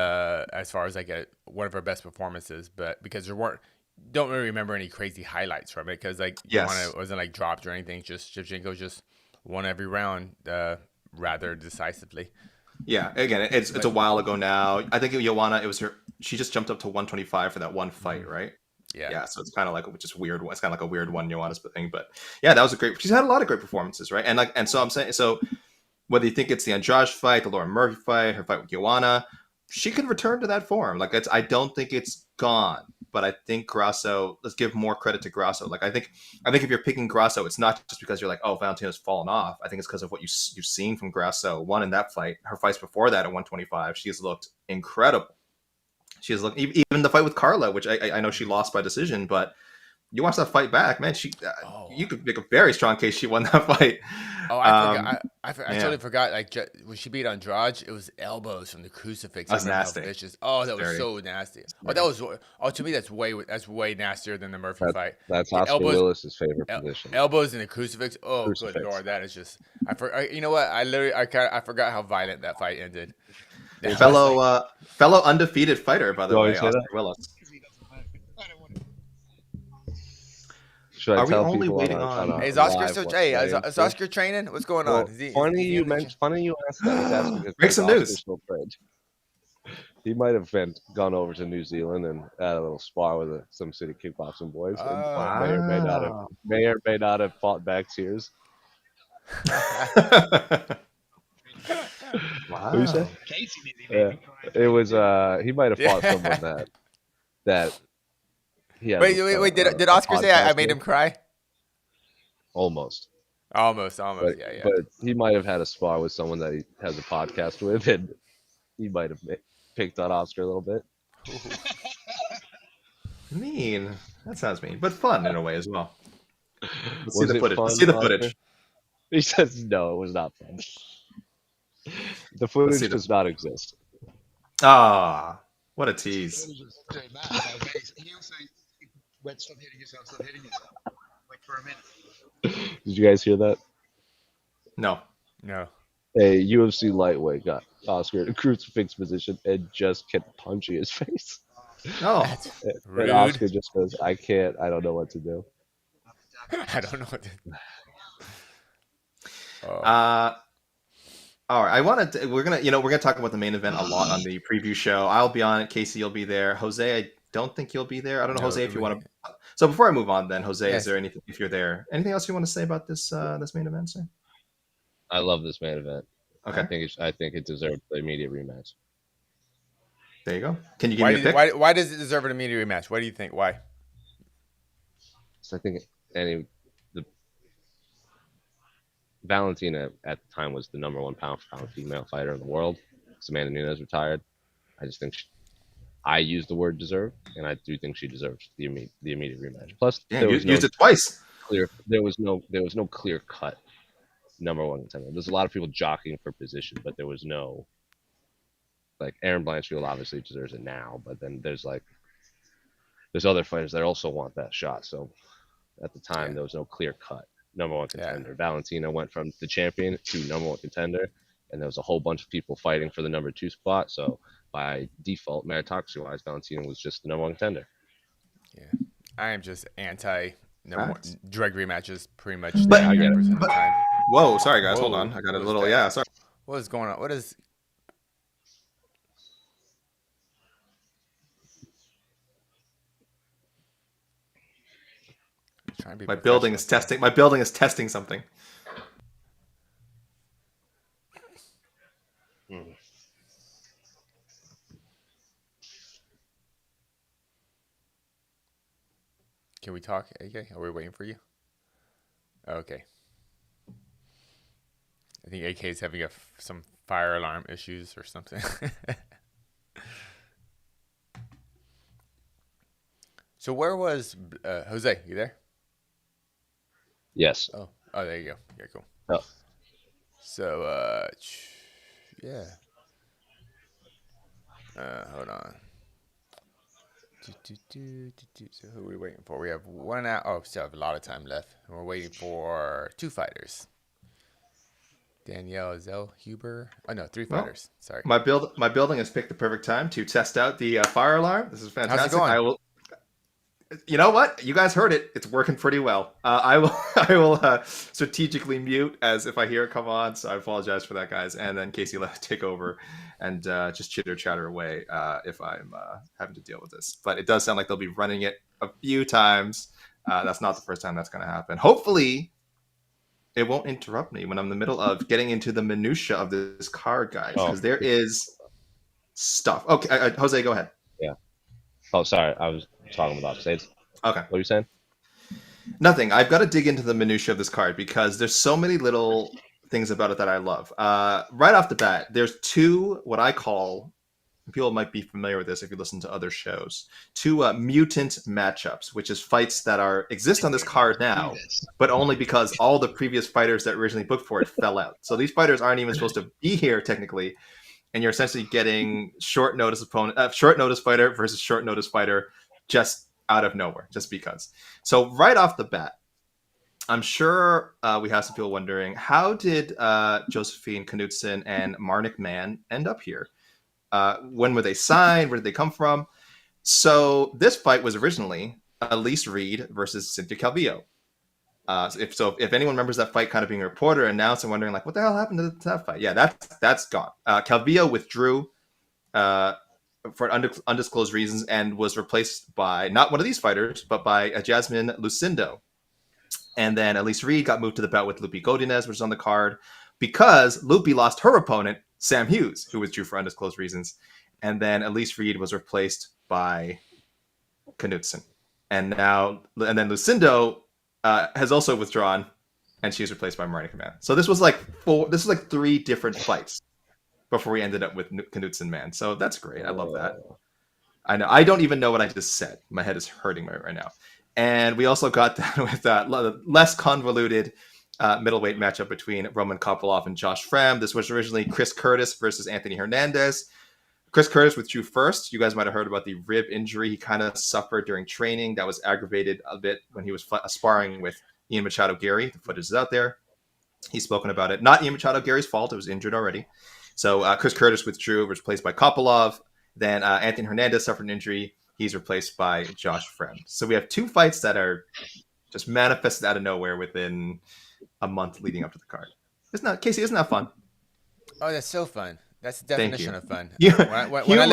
as far as like one of her best performances, but because don't really remember any crazy highlights from it, because like Joanna wasn't like dropped or anything. Just Shevchenko just won every round rather decisively. Yeah, again, it's a while ago now. I think Joanna, it was she just jumped up to 125 for that one fight, right? Yeah, so it's kind of like just weird. It's kind of like a weird one, Joanna's thing, but yeah, that was a great. She's had a lot of great performances, right? And so I'm saying, so whether you think it's the Andrade fight, the Lauren Murphy fight, her fight with Joanna, she can return to that form. Like I don't think it's gone, but I think Grasso. Let's give more credit to Grasso. Like I think if you're picking Grasso, it's not just because you're like, oh, Valentina's fallen off. I think it's because of what you've seen from Grasso. One, in that fight, her fights before that at 125, she has looked incredible. She has looked even the fight with Carla, which I know she lost by decision, but you watch that fight back, man. You could make a very strong case she won that fight. Oh, I totally forgot. Like when she beat Andrade, it was elbows from the crucifix. That was nasty. Vicious. Oh, that was so nasty. Oh, that was. Oh, to me, that's way nastier than the Murphy fight. That's Oscar Willis's favorite position. Elbows in the crucifix. Oh, good lord, that is just. You know what? I forgot how violent that fight ended. Fellow undefeated fighter, by the way, Oscar Willis. Should I tell only people waiting on? Hey, is Oscar still? Hey, is Oscar training? What's going on? Funny you asked that. He's asking break some news. He might have gone over to New Zealand and had a little spar with some city kickboxing boys, and may or may not have fought back tears. Wow. What you say? It was he might have fought someone that. Wait! Did Oscar say I made him cry? Almost. Yeah. But he might have had a spar with someone that he has a podcast with, and he might have picked on Oscar a little bit. Mean. That sounds mean, but fun in a way as well. Let's see the footage. Fun, Let's see the footage. He says no, it was not fun. The footage does not exist. Ah, what a tease. He also went, stop hitting yourself, like for a minute. Did you guys hear that? No. A UFC lightweight got Oscar in a crucifix position and just kept punching his face. Oh, and Oscar just goes, I don't know what to do. I don't know what to do. All right. We're gonna talk about the main event a lot on the preview show. I'll be on it. Casey, you'll be there. Jose, I don't think you'll be there. I don't know, Jose, if you want to. So before I move on, then Jose, yes. Is there anything, if you're there, anything else you want to say about this main event, sir? I love this main event. Okay. I think it deserves the immediate rematch. There you go. Can you give me a pick? Why does it deserve an immediate rematch? What do you think? Why? So I think Valentina at the time was the number 1 pound-for-pound female fighter in the world. Amanda Nunes retired. I just think I use the word deserve, and I do think she deserves the immediate rematch. Plus, used it twice. There was no clear cut number 1 contender. There's a lot of people jockeying for position, but there was no Erin Blanchfield obviously deserves it now, but then there's other fighters that also want that shot. So at the time there was no clear cut number 1 contender. Yeah. Valentina went from the champion to number 1 contender, and there was a whole bunch of people fighting for the number 2 spot. So by default, meritocracy-wise, Valentina was just the number 1 contender. Yeah, I am just anti drug rematches pretty much. But, whoa, sorry guys, hold on. I got a little. Yeah, sorry. What is going on? What is? Trying to be My building is testing. My building is testing something. Can we talk, AK? Are we waiting for you? Okay. I think AK is having some fire alarm issues or something. So where was Jose? You there? Yes. Oh, there you go. Yeah, cool. Oh. So, yeah. Hold on. So who are we waiting for? We have 1 hour. Oh, still have a lot of time left. We're waiting for 2 fighters. Danielle Zellhuber. Oh no, 3 fighters. Sorry. My building has picked the perfect time to test out the fire alarm. This is fantastic. How's it going? I will. You know what? You guys heard it. It's working pretty well. I will strategically mute as if I hear it come on. So I apologize for that, guys. And then Casey let take over and just chitter chatter away if I'm having to deal with this. But it does sound like they'll be running it a few times. That's not the first time that's going to happen. Hopefully, it won't interrupt me when I'm in the middle of getting into the minutia of this card, guys, because there is stuff. Okay, Jose, go ahead. Yeah. Oh, sorry. I was talking about upstates. Okay. What are you saying? Nothing. I've got to dig into the minutia of this card because there's so many little things about it that I love. Right off the bat, there's 2 what I call, people might be familiar with this if you listen to other shows, 2 mutant matchups, which is fights that exist on this card now, but only because all the previous fighters that originally booked for it fell out. So these fighters aren't even supposed to be here technically, and you're essentially getting short notice fighter versus short notice fighter just out of nowhere, just because. So right off the bat, I'm sure we have some people wondering, how did Josefine, Knudsen, and Marnik Man end up here? When were they signed? Where did they come from? So this fight was originally Elise Reed versus Cynthia Calvillo. If anyone remembers that fight kind of being a reporter announced and wondering like, what the hell happened to that fight? Yeah, that's gone. Calvillo withdrew for undisclosed reasons and was replaced by not one of these fighters, but by Jasmine Lucindo. And then Elise Reed got moved to the bout with Lupi Godinez, which is on the card, because Lupi lost her opponent, Sam Hughes, who withdrew for undisclosed reasons. And then Elise Reed was replaced by Knudsen. And then Lucindo has also withdrawn, and she's replaced by Marnika Man. So this was like 3 different fights before we ended up with Knudsen Man. So that's great. I love that. I know. I don't even know what I just said. My head is hurting right now. And we also got that with less convoluted middleweight matchup between Roman Kopylov and Josh Fremd. This was originally Chris Curtis versus Anthony Hernandez. Chris Curtis withdrew first. You guys might have heard about the rib injury he kind of suffered during training that was aggravated a bit when he was sparring with Ian Machado Gary. The footage is out there. He's spoken about it. Not Ian Machado Gary's fault. It was injured already. So Chris Curtis withdrew, was replaced by Kopylov. Then Anthony Hernandez suffered an injury. He's replaced by Josh Fremd. So we have 2 fights that are just manifested out of nowhere within a month leading up to the card. Casey, isn't that fun? Oh, that's so fun. That's the definition of fun. When I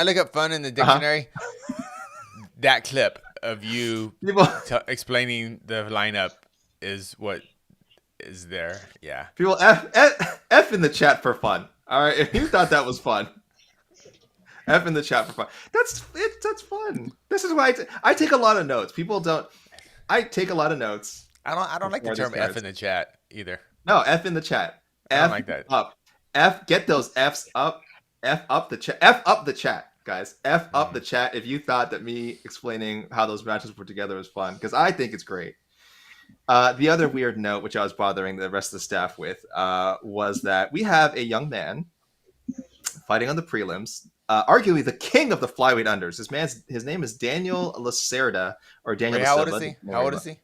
look up fun in the dictionary, that clip of you explaining the lineup is what is there. Yeah. People F in the chat for fun. All right, if you thought that was fun, F in the chat for fun. That's fun. This is why I take a lot of notes. People don't. I take a lot of notes. I don't like the term F in the chat either. No, F in the chat. I don't like that. Up. F. Get those Fs up. F up the chat. F up the chat, guys. F up the chat. If you thought that me explaining how those matches were together was fun, because I think it's great. The other weird note, which I was bothering the rest of the staff with, was that we have a young man fighting on the prelims, arguably the king of the flyweight unders. His name is Daniel Lacerda, or Daniel. Wait, how old is he? How old is he?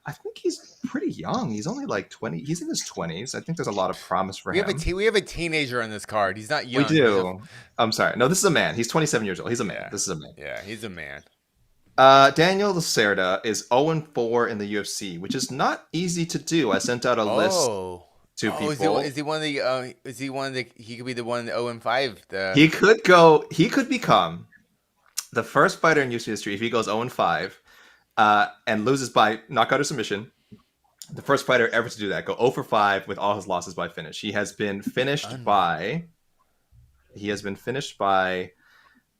I think he's pretty young. He's only like 20. He's in his 20s. I think there's a lot of promise for him. We have a teenager on this card. He's not young. We do. I'm sorry. No, this is a man. He's 27 years old. He's a man. Yeah. This is a man. Yeah, he's a man. Daniel Lacerda is 0-4 in the UFC, which is not easy to do. I sent out a list to people. Is he one of the? Is he one of the? He could be the one 0-5. He could go. He could become the first fighter in UFC history if he goes 0-5 and loses by knockout or submission. The first fighter ever to do that, go 0 for 5 with all his losses by finish. He has been finished by.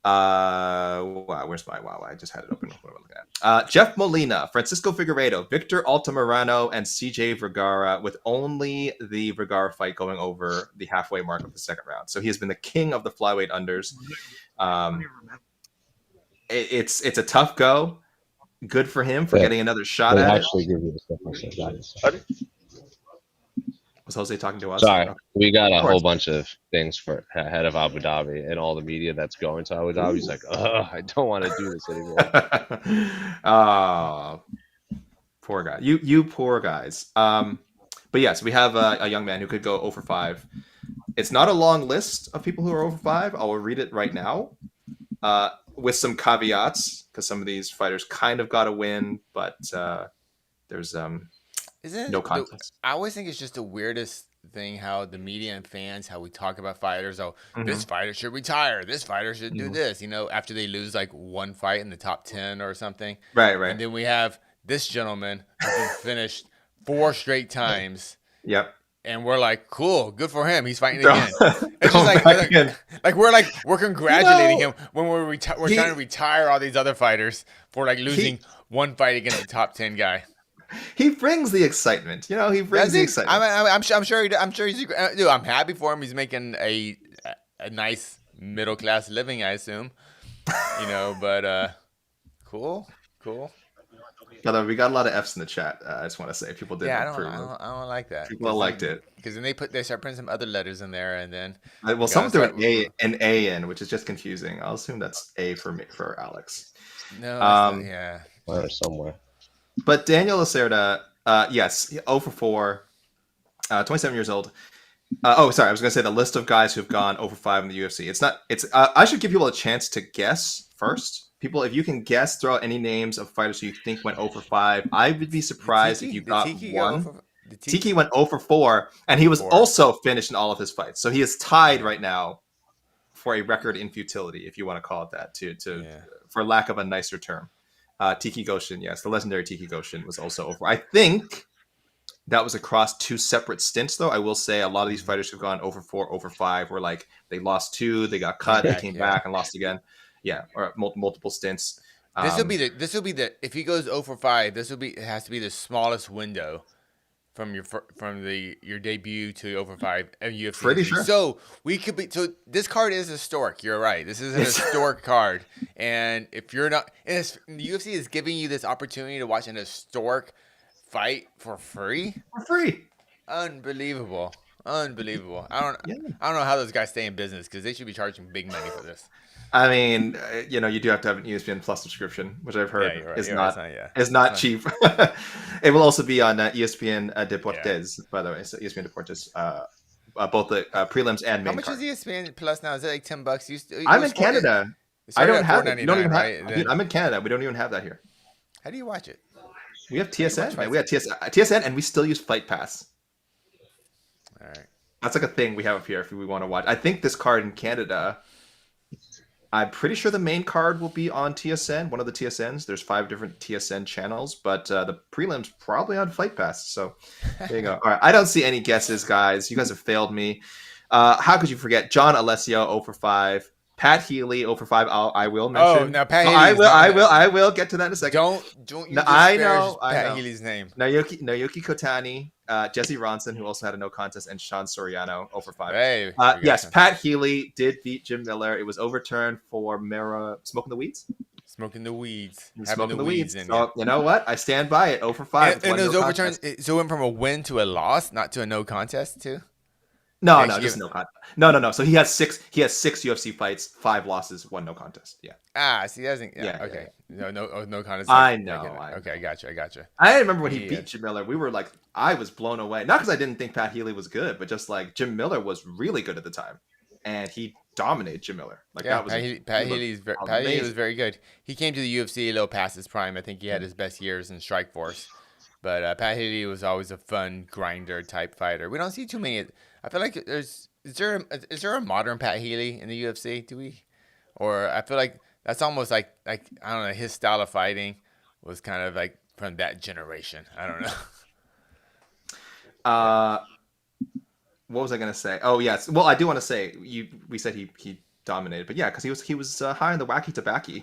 Wow, where's my wow? I just had it open. What am I looking at? Jeff Molina, Francisco Figueiredo, Victor Altamirano, and CJ Vergara, with only the Vergara fight going over the halfway mark of the second round. So he has been the king of the flyweight unders. It's a tough go. Good for him for getting another shot at it. Give you the stuff I said, guys. Was Jose talking to us? Sorry, Okay. we got a whole bunch of things for ahead of Abu Dhabi, and all the media that's going to Abu Dhabi. He's like, I don't want to do this anymore. Oh, poor guy. You poor guys. But yes, we have a young man who could go 0 for 5. It's not a long list of people who are 0 for 5. I will read it right now, with some caveats, because some of these fighters kind of got a win, but there's no contest. I always think it's just the weirdest thing how the media and fans, how we talk about fighters. Oh, this fighter should retire. This fighter should do this. After they lose like one fight in the top 10 or something. Right. And then we have this gentleman who finished 4 straight times. Yep. And we're like, cool, good for him. He's fighting again. It's just we're congratulating him when we're trying to retire all these other fighters for like losing one fight against a top 10 guy. He brings the excitement. He brings the excitement. I'm sure. I'm sure he's. Dude, I'm happy for him. He's making a nice middle class living, I assume. But cool. Although we got a lot of F's in the chat. I just want to say people did. Yeah, I don't like that. People liked it because then they start putting some other letters in there, and then some threw an A in, which is just confusing. I'll assume that's A for Alex. No, yeah, or somewhere. But Daniel Lacerda, yes, 0 for 4, 27 years old. I was going to say the list of guys who've gone 0 for 5 in the UFC. I should give people a chance to guess first. People, if you can guess, throw out any names of fighters who you think went 0 for 5. I would be surprised if you got one. Tiki went 0 for 4, and he was also finished in all of his fights. So he is tied right now for a record in futility, if you want to call it that, for lack of a nicer term. Tiki Goshen, yes, the legendary Tiki Goshen was also over. I think that was across 2 separate stints, though. I will say a lot of these fighters who've gone 0 for 4, 0 for 5 were like they lost 2, they got cut, they came back and lost again. Yeah, or multiple stints. This will be the if he goes 0 for 5, it has to be the smallest window from your debut to 0 for 5 at UFC. Pretty sure. So this card is historic. You're right. This is an historic card, and if you're not, the UFC is giving you this opportunity to watch an historic fight for free. Unbelievable. I don't know how those guys stay in business because they should be charging big money for this. I mean, you do have to have an ESPN Plus subscription, which I've heard is not cheap. It will also be on ESPN Deportes, by the way. So ESPN Deportes, both the prelims and main card. How much is ESPN Plus now? Is it like $10? I'm in Canada. I don't have it. Dude, I'm in Canada. We don't even have that here. How do you watch it? We have TSN. Man. We have TSN, and we still use Fight Pass. All right. That's like a thing we have up here if we want to watch. I think this card in Canada, I'm pretty sure the main card will be on TSN, one of the TSNs. There's 5 different TSN channels, but the prelims probably on Fight Pass. So there you go. All right. I don't see any guesses, guys. You guys have failed me. How could you forget? John Alessio, 0 for 5. Pat Healy, 0 for 5. I will mention. Oh, now Pat Healy. I will get to that in a second. Don't you disparage Pat Healy's name. Naoki Kotani, Jesse Ronson, who also had a no contest, and Sean Soriano, 0 for 5. Hey, yes, Pat Healy did beat Jim Miller. It was overturned for Smoking the Weeds. Smoking the weeds. Smoking the weeds. So, you know what? I stand by it. 0 for 5. And it was overturned. So it went from a win to a loss, not to a no contest, too? No, just no contest. No. So he has 6 UFC fights, 5 losses, 1 no contest. Yeah. See, he hasn't. Yeah. Okay. Yeah. No contest. I know. Okay, I gotcha. I remember when he beat Jim Miller. We were like, I was blown away. Not because I didn't think Pat Healy was good, but just like Jim Miller was really good at the time, and he dominated Jim Miller. Like that was Pat Healy was very good. He came to the UFC a little past his prime. I think he had his best years in Strikeforce. But Pat Healy was always a fun grinder type fighter. We don't see too many. I feel like is there a modern Pat Healy in the UFC? Do we? Or I feel like that's almost like I don't know, his style of fighting was kind of like from that generation. I don't know. What was I gonna say? Oh yes. Well, I do want to say we said he dominated, but yeah, because he was high on the wacky tobacco.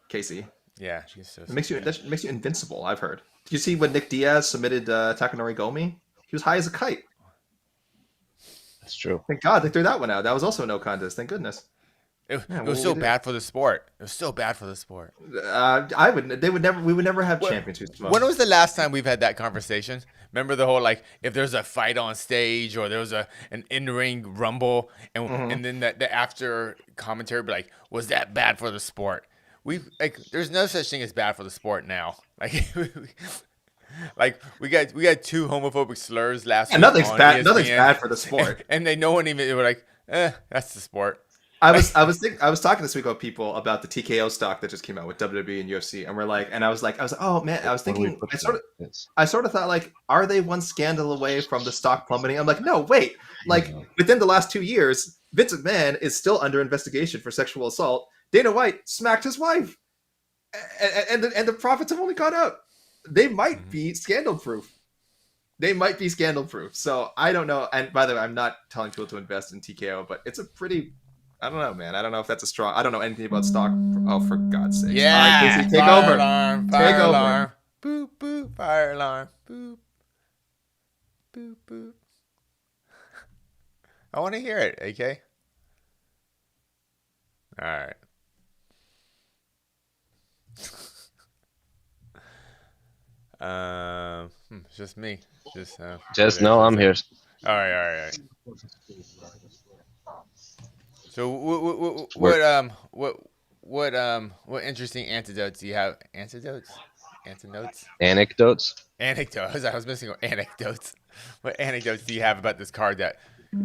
Casey, Yeah, she's so. it makes you invincible. I've heard. Did you see when Nick Diaz submitted Takanori Gomi? He was high as a kite. That's true. Thank God they threw that one out. That was also no contest. Thank goodness. It was so bad for the sport. It was so bad for the sport. We would never have champions who smoke. When was the last time we've had that conversation? Remember the whole like if there's a fight on stage or there was an in-ring rumble and then the after commentary be like, was that bad for the sport? There's no such thing as bad for the sport now. Like we got two homophobic slurs last week. Nothing's bad. ESPN, Nothing's bad for the sport. And no one even they were like, that's the sport. I was talking this week about people about the TKO stock that just came out with WWE and UFC, and I was like, oh man, I was thinking, I sort of thought like, are they one scandal away from the stock plummeting? I'm like, no, wait, like within the last 2 years, Vince McMahon is still under investigation for sexual assault. Dana White smacked his wife, and the profits have only gone up. They might be scandal proof. So I don't know. And by the way, I'm not telling people to invest in TKO, but it's a pretty. I don't know, man. I don't know if that's a strong. I don't know anything about stock. Oh, for God's sake! Yeah, all right, Casey, take fire over. Alarm, fire alarm. Boop boop. Fire alarm. Boop boop boop. I want to hear it, AK. All right. It's just me. No, I'm here. All right. So what interesting antidotes do you have? Antidotes? Anecdotes. I was missing anecdotes. What anecdotes do you have about this card that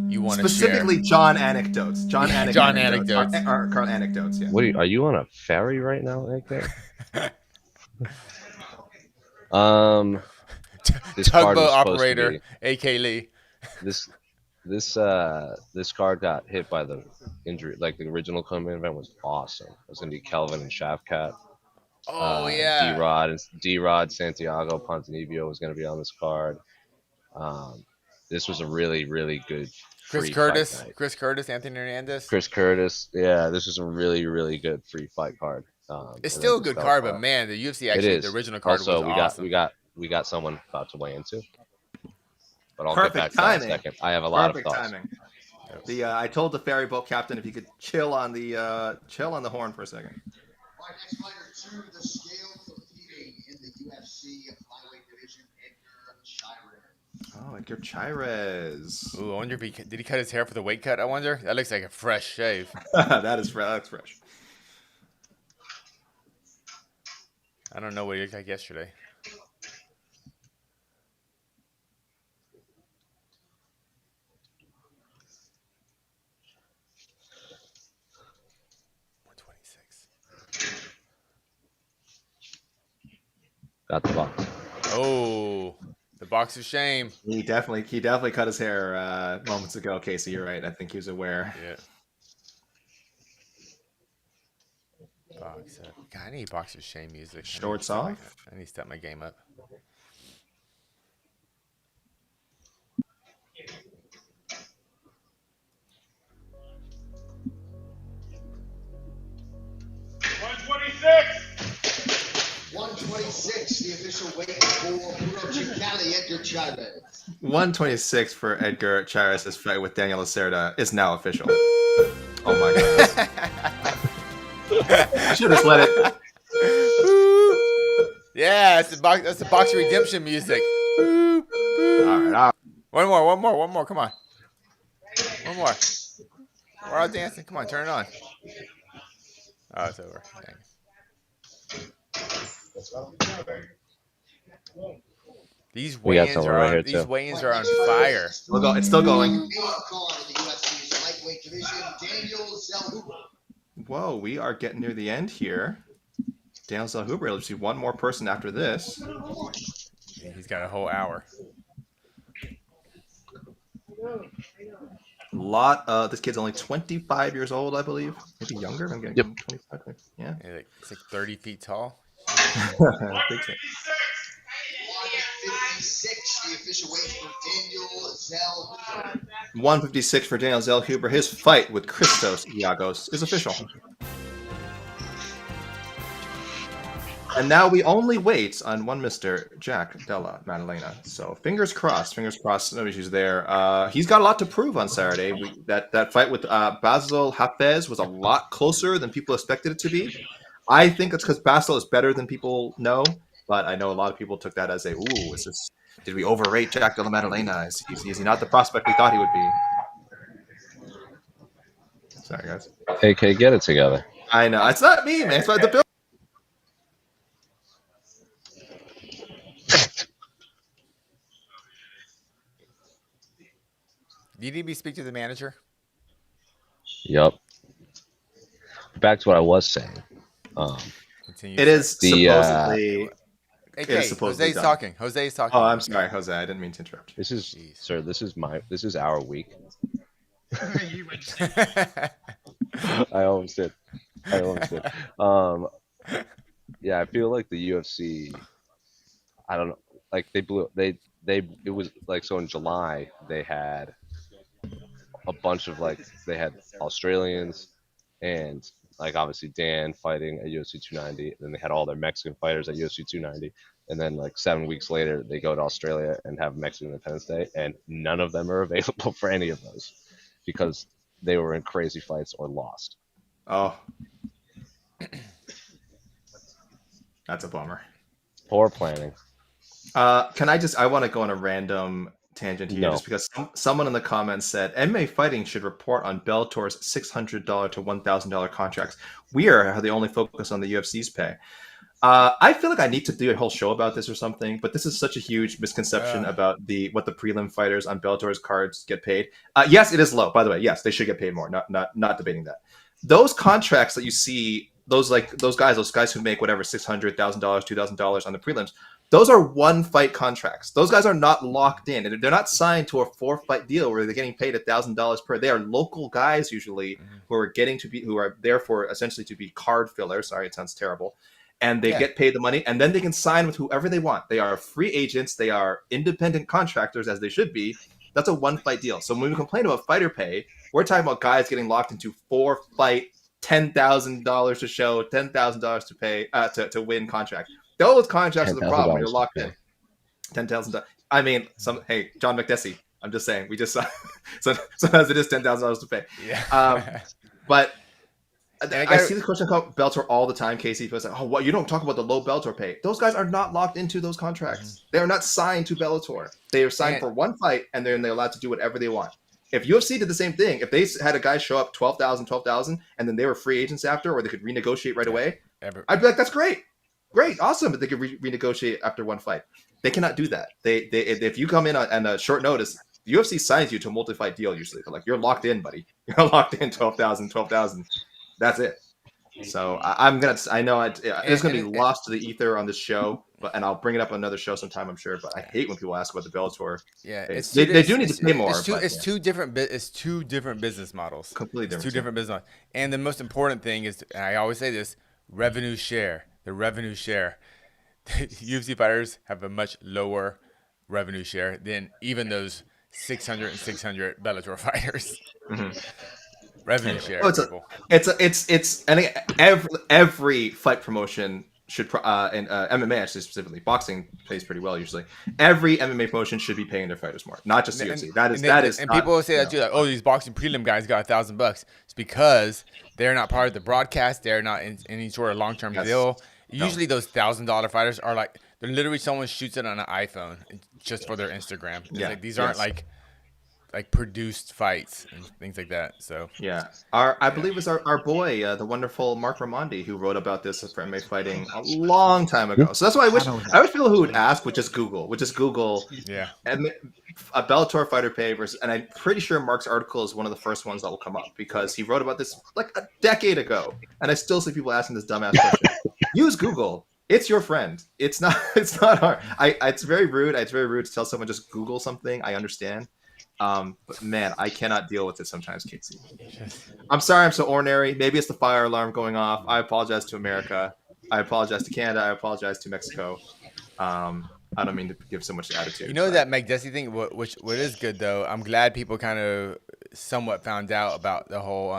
you want to share? Specifically, John anecdotes. John anecdotes. Carl anecdotes. Yeah. What are you on a ferry right now, AK? This card Tugboat was supposed to operator, be- AK Lee. This card got hit by the injury. Like the original co-main event was awesome. It was gonna be Kelvin and Shavkat. Yeah. D-Rod Santiago Ponzinibbio was gonna be on this card. This was a really, really good Chris Curtis, Anthony Hernandez. Chris Curtis, yeah, this was a really, really good free fight card. It's still a good card, but man, the UFC actually the original card also, was awesome. we got someone about to weigh in too. But I'll Perfect get back to timing. that in a second. I have a lot of thoughts. Timing. I told the ferry boat captain if he could chill on the horn for a second. All right, next fighter to the scale competing in the UFC flyweight division, Edgar Cháirez. Oh, Edgar Cháirez. Ooh, I wonder if did he cut his hair for the weight cut? I wonder. That looks like a fresh shave. That's fresh. I don't know what he looked like yesterday. Got the box. Oh, the box of shame. He definitely cut his hair moments ago, Casey. You're right. I think he was aware. Yeah. Box up. God, I need box of shame music. Shorts off. I need to step my game up. The official weight for Edgar Cháirez. 126 for Edgar Cháirez's fight with Daniel Lacerda is now official. Oh my god. I should have let it. Yeah, that's the box redemption music. All right. One more. Come on. One more. We're all dancing. Come on, turn it on. Oh, it's over. Dang. These weigh-ins are on fire. It's still going. Whoa, we are getting near the end here. Daniel Zellhuber. Let's see one more person after this. He's got a whole hour. This kid's only 25 years old, I believe. Maybe younger. I'm getting 25. Yeah. It's like 30 feet tall. Big time. 156, the official weight for Daniel Zellhuber. 156 for Daniel Zellhuber. His fight with Christos Giagos is official. And now we only wait on one Mr. Jack Della Maddalena. So fingers crossed, no issues there. He's got a lot to prove on Saturday. That fight with Basil Hafez was a lot closer than people expected it to be. I think it's because Basil is better than people know, but I know a lot of people took that as a, ooh, did we overrate Jack Della Maddalena? Is he not the prospect we thought he would be? Sorry, guys. AK, get it together. I know. It's not me, man. It's about the bill. Do you need me to speak to the manager? Yep. Back to what I was saying. Continue. It is supposedly. AK, it is supposedly Jose's done. talking. Jose's talking. Oh, I'm sorry, Jose. I didn't mean to interrupt. This is, sir. This is our week. I almost did. Yeah, I feel like the UFC. I don't know. Like it was like, so in July they had a bunch of they had Australians and like obviously Dan fighting at UFC 290. Then they had all their Mexican fighters at UFC 290. And then like 7 weeks later, they go to Australia and have Mexican Independence Day, and none of them are available for any of those because they were in crazy fights or lost. Oh, that's a bummer. Poor planning. I want to go on a random tangent here, No. just because someone in the comments said MMA fighting should report on Bellator's $600 to $1,000 contracts. We are the only focus on the UFC's pay. I feel like I need to do a whole show about this or something, but this is such a huge misconception about what the prelim fighters on Bellator's cards get paid. Yes, it is low, by the way. Yes, they should get paid more. Not debating that. Those contracts that you see, those guys who make whatever $600,000, $2,000 on the prelims, those are one fight contracts. Those guys are not locked in. They're not signed to a 4-fight deal where they're getting paid $1,000 per. They are local guys usually who are there for essentially to be card fillers. Sorry, it sounds terrible. And they get paid the money, and then they can sign with whoever they want. They are free agents. They are independent contractors, as they should be. That's a one-fight deal. So when we complain about fighter pay, we're talking about guys getting locked into 4-fight, $10,000 to show, $10,000 to pay to win contract. Those contracts are the problem when you're locked in. $10,000. I mean, John McDessie. I'm just saying. We just sometimes it is $10,000 to pay. Yeah. But I see the question about Bellator all the time. Casey was like, "Oh, what? You don't talk about the low Bellator pay." Those guys are not locked into those contracts. They are not signed to Bellator. They are signed for one fight, and they're allowed to do whatever they want. If UFC did the same thing, if they had a guy show up 12,000, and then they were free agents after, or they could renegotiate right away, I'd be like, "That's great, awesome." But they could renegotiate after one fight. They cannot do that. If you come in on a short notice, the UFC signs you to a multi-fight deal. Usually, they're like, "You're locked in, buddy. You're locked in 12,000." That's it. So I know it's going to be lost to the ether on this show, and I'll bring it up on another show sometime, I'm sure. But I hate when people ask about the Bellator. Yeah, they do need to pay more. It's two different business models. Completely different. It's two different business models. And the most important thing is, and I always say this: revenue share. The revenue share. UFC fighters have a much lower revenue share than even those 600 and 600 Bellator fighters. Mm-hmm. Revenue share. Every fight promotion should, and MMA actually specifically, boxing pays pretty well usually. Every MMA promotion should be paying their fighters more, not just UFC. And people will say that too, like, "Oh, these boxing prelim guys got $1,000." It's because they're not part of the broadcast. They're not in any sort of long-term deal. Usually, those $1,000 fighters are like, they're literally someone shoots it on an iPhone just for their Instagram. These aren't like produced fights and things like that. So I believe it was our boy, the wonderful Mark Ramondi, who wrote about this for MMA fighting a long time ago. So that's why I wish people who would ask would just Google a Bellator fighter pay versus, and I'm pretty sure Mark's article is one of the first ones that will come up because he wrote about this like a decade ago, and I still see people asking this dumbass question. Use Google. It's your friend. It's not hard. It's very rude. It's very rude to tell someone just Google something. I understand. But man, I cannot deal with it sometimes, Casey. I'm sorry I'm so ordinary. Maybe it's the fire alarm going off. I apologize to America. I apologize to Canada. I apologize to Mexico. I don't mean to give so much attitude. You know but- that McDessie thing, what is good though. I'm glad people kind of somewhat found out about the whole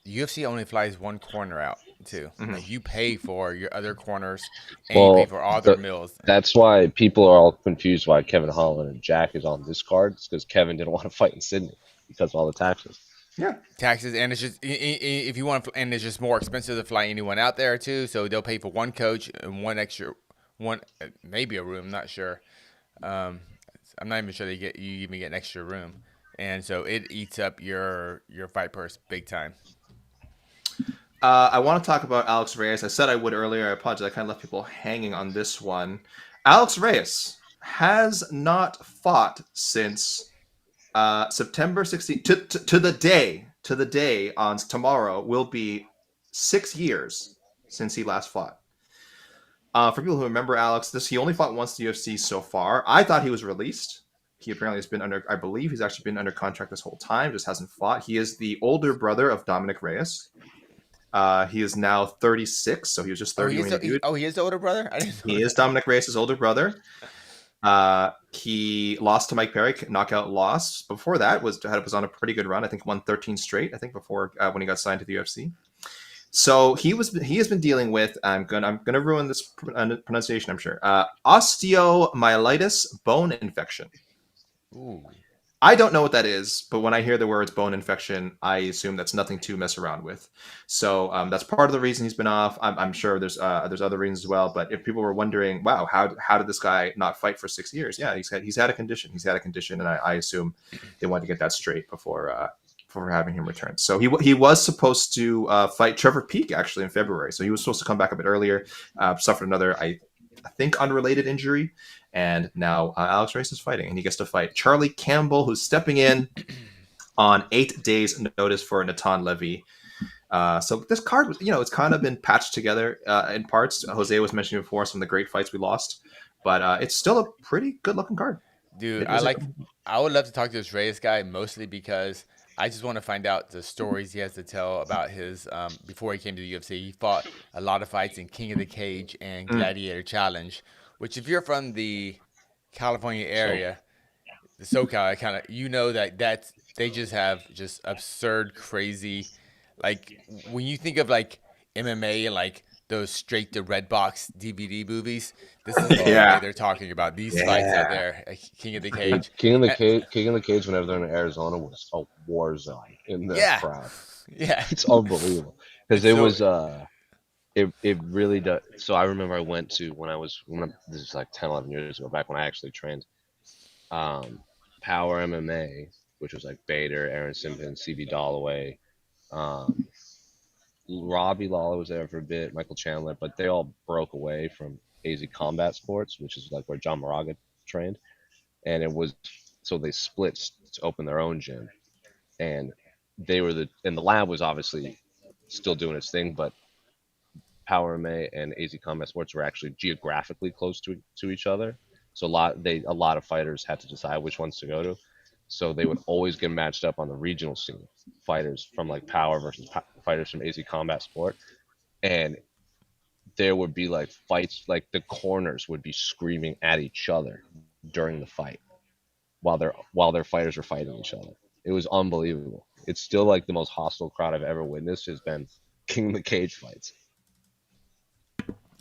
UFC only flies one corner out too. Mhm. Like you pay for your other corners and you pay for all their meals. That's why people are all confused why Kevin Holland and Jack is on this card. It's because Kevin didn't want to fight in Sydney because of all the taxes. Yeah. Taxes, and it's just if you want, and it's just more expensive to fly anyone out there too. So they'll pay for one coach and one maybe a room. Not sure. I'm not even sure you even get an extra room, and so it eats up your fight purse big time. I want to talk about Alex Reyes. I said I would earlier. I apologize. I kind of left people hanging on this one. Alex Reyes has not fought since September 16th to the day on tomorrow will be 6 years since he last fought. For people who remember Alex, he only fought once in the UFC so far. I thought he was released. He apparently has been I believe he's actually been under contract this whole time, just hasn't fought. He is the older brother of Dominic Reyes. He is now 36, so he was just 30 when he debuted. He is the older brother? I didn't know He is Dominic Reyes' older brother. He lost to Mike Perry, knockout loss. Before that was on a pretty good run. I think won 13 straight. I think before when he got signed to the UFC. So he has been dealing with I'm gonna ruin this pronunciation, I'm sure. Osteomyelitis bone infection. Ooh. I don't know what that is, but when I hear the words bone infection, I assume that's nothing to mess around with. So that's part of the reason he's been off. I'm sure there's other reasons as well. But if people were wondering, wow, how did this guy not fight for 6 years? Yeah, he's had a condition. He's had a condition, and I assume they wanted to get that straight before having him return. So he was supposed to fight Trevor Peek actually in February. So he was supposed to come back a bit earlier. Suffered another, I think, unrelated injury. And now Alex Reyes is fighting, and he gets to fight Charlie Campbell, who's stepping in on 8 days' notice for Natan Levy. So this card was, it's kind of been patched together in parts. Jose was mentioning before some of the great fights we lost, but it's still a pretty good-looking card. Dude, I would love to talk to this Reyes guy mostly because I just want to find out the stories he has to tell about his before he came to the UFC. He fought a lot of fights in King of the Cage and Gladiator Challenge, which if you're from the California area, the SoCal, kind of that they just have just absurd, crazy, like when you think of like MMA and like those straight to Redbox DVD movies, this is the way they're talking about these fights out there. King of the Cage. King of the Cage. Whenever they're in Arizona, was a war zone in the crowd. Yeah, it's unbelievable because it was it really does. So I remember I went to this is like 10, 11 years ago, back when I actually trained. Power MMA, which was like Bader, Aaron Simpson, CB Dalloway, Robbie Lawler was there for a bit, Michael Chandler, but they all broke away from AZ Combat Sports, which is like where John Moraga trained, and so they split to open their own gym, and the lab was obviously still doing its thing, but Power MMA and AZ Combat Sports were actually geographically close to each other, so a lot of fighters had to decide which ones to go to. So they would always get matched up on the regional scene, fighters from like Power versus fighters from AZ Combat Sport, and there would be like fights, like the corners would be screaming at each other during the fight while their fighters were fighting each other. It was unbelievable. It's still like the most hostile crowd I've ever witnessed has been King of the Cage fights.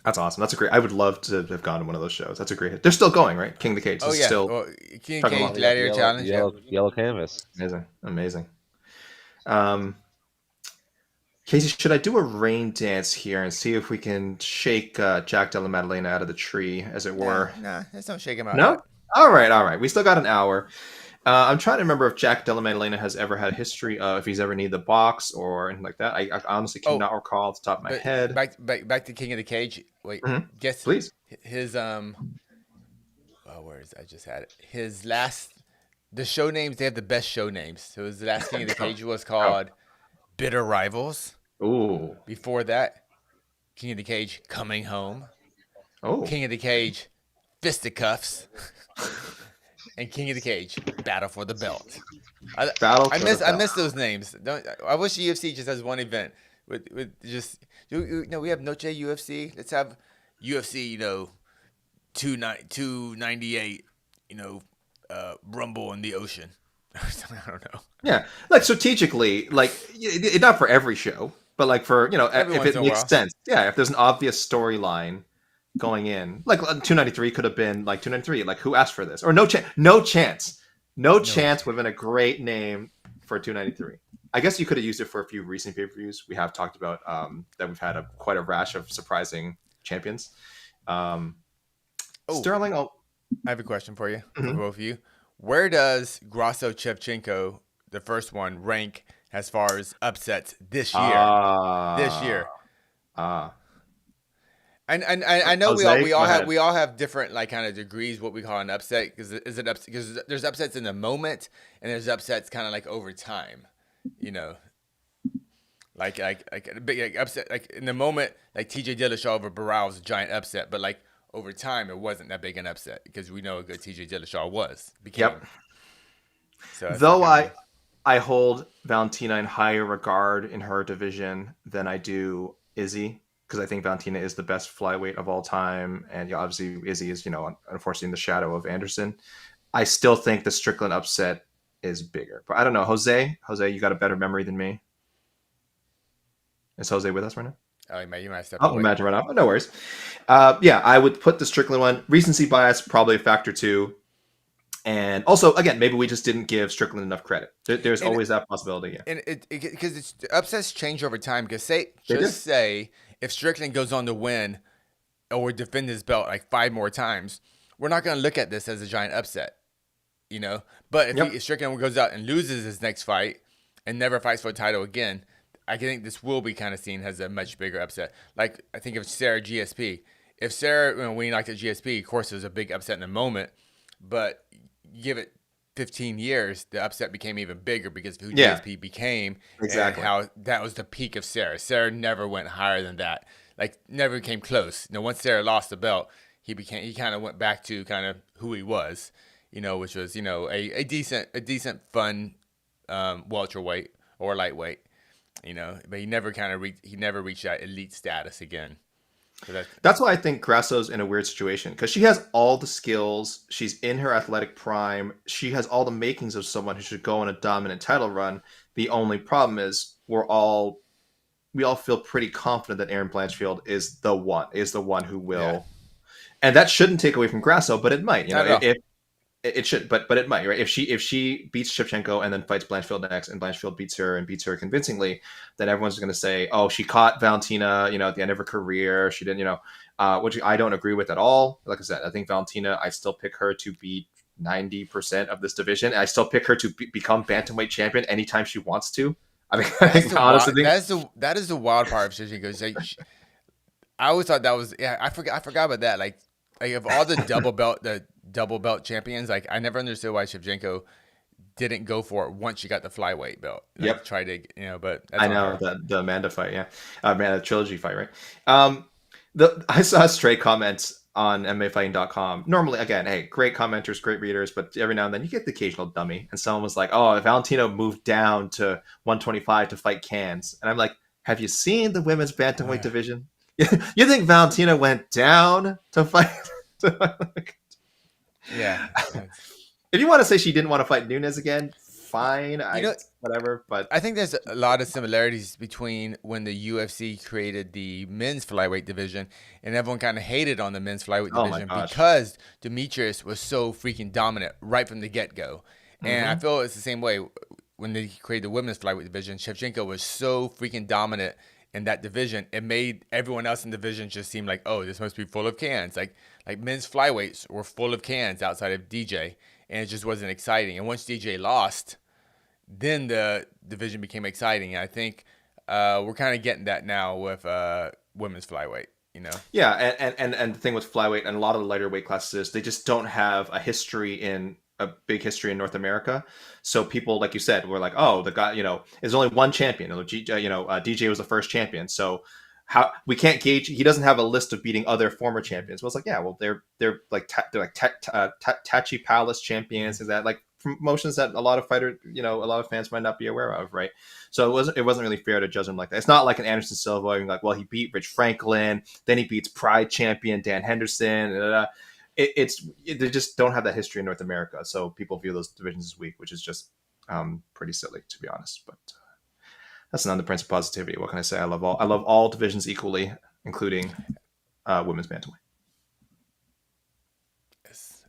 That's awesome. That's a great. I would love to have gone to one of those shows. That's a great hit. They're still going, right? King of the Cage is still. Well, King of the Cage, Gladiator Challenge. Yellow canvas. Amazing. Casey, should I do a rain dance here and see if we can shake Jack Della Maddalena out of the tree, as it were? Nah, let's not shake him out. No? All right. We still got an hour. I'm trying to remember if Jack Della Maddalena has ever had a history of if he's ever needed the box or anything like that. I honestly cannot recall off the top of my head. Back to King of the Cage. Wait, guess please. His where is I just had it. His last, the show names, they have the best show names. So his last King of the Cage was called Bitter Rivals. Ooh. Before that, King of the Cage, Coming Home. Oh. King of the Cage, Fisticuffs. And King of the Cage, Battle for the Belt. I miss those names. I wish UFC just has one event with just we have Noche UFC. Let's have UFC. 298. Rumble in the ocean. I don't know. Yeah, like strategically, like not for every show, but like for Every if once it in a makes while. sense. Yeah, if there's an obvious storyline going in, like 293 could have been like 293. Like who asked for this? Or no chance. No chance. No chance would have been a great name for 293. I guess you could have used it for a few recent pay-per-views. We have talked about that we've had quite a rash of surprising champions. Sterling. I have a question for you, Mhm. for both of you. Where does Grasso Shevchenko, the first one, rank as far as upsets this year? This year. And I know Jose, we go all ahead. have different like kind of degrees what we call an upset because there's upsets in the moment and there's upsets kind of like over time, like a big like upset like in the moment like TJ Dillashaw over Barao was a giant upset, but like over time it wasn't that big an upset because we know how good TJ Dillashaw became. Yep. So Though I hold Valentina in higher regard in her division than I do Izzy, because I think Valentina is the best flyweight of all time, and obviously Izzy is unfortunately in the shadow of Anderson. I still think the Strickland upset is bigger, but I don't know. Jose, you got a better memory than me. Is Jose with us right now? Oh, you might step Oh, away. imagine right now. No worries. Yeah, I would put the Strickland one. Recency bias, probably a factor too. And also, again, maybe we just didn't give Strickland enough credit. There's always that possibility. Yeah. And because upsets change over time. Because say if Strickland goes on to win or defend his belt like 5 more times, we're not going to look at this as a giant upset, But if Strickland goes out and loses his next fight and never fights for a title again, I think this will be kind of seen as a much bigger upset. Like I think of Sarah GSP. If Sarah, when he knocked at GSP, of course it was a big upset in the moment, but give it 15 years, the upset became even bigger because of who GSP became. Exactly. And how that was the peak of Sarah. Sarah never went higher than that. Like never came close. Once Sarah lost the belt, he kind of went back to kind of who he was, which was, a decent fun welterweight or lightweight, but he never reached that elite status again. So that's why I think Grasso's in a weird situation because she has all the skills. She's in her athletic prime. She has all the makings of someone who should go on a dominant title run. The only problem is we all feel pretty confident that Erin Blanchfield is the one who will, and that shouldn't take away from Grasso, but it might. If it should, but it might, right? If she beats Shevchenko and then fights Blanchfield next, and Blanchfield beats her convincingly, then everyone's going to say, "Oh, she caught Valentina, at the end of her career. She didn't, which I don't agree with at all. Like I said, I think Valentina, I still pick her to beat 90% of this division. I still pick her to become bantamweight champion anytime she wants to. I think honestly, that is the wild part of Shevchenko. Like, I always thought that was I forgot about that. Like of all the double belt champions, like I never understood why Shevchenko didn't go for it once she got the flyweight belt. Like, try to but that's I know the Amanda fight, Amanda trilogy fight, right? I saw stray comments on MMAfighting.com. Normally, again, hey, great commenters, great readers, but every now and then you get the occasional dummy, and someone was like, "Oh, Valentino moved down to 125 to fight Cans," and I'm like, "Have you seen the women's bantamweight division? You think Valentina went down to fight?" Yeah. If you want to say she didn't want to fight Nunes again, fine. Whatever. But I think there's a lot of similarities between when the UFC created the men's flyweight division and everyone kind of hated on the men's flyweight division because Demetrius was so freaking dominant right from the get-go. And I feel it's the same way when they created the women's flyweight division. Shevchenko was so freaking dominant in that division, it made everyone else in the division just seem like, oh, this must be full of cans. Like men's flyweights were full of cans outside of DJ, and it just wasn't exciting. And once DJ lost, then the division became exciting. And I think we're kind of getting that now with women's flyweight. Yeah, and the thing with flyweight and a lot of the lighter weight classes is they just don't have a big history in North America. So people, like you said, were like, oh, the guy, there's only one champion. DJ was the first champion. So how we can't gauge? He doesn't have a list of beating other former champions. Well, it's like, yeah, well, they're like Tachi Palace champions. Is that like promotions that a lot of fans might not be aware of, right? So it wasn't really fair to judge him like that. It's not like an Anderson Silva where you're like, well, he beat Rich Franklin, then he beats Pride champion Dan Henderson. They just don't have that history in North America, so people view those divisions as weak, which is just pretty silly, to be honest. But that's not the Prince of Positivity. What can I say? I love all divisions equally, including women's bantamweight. Yes.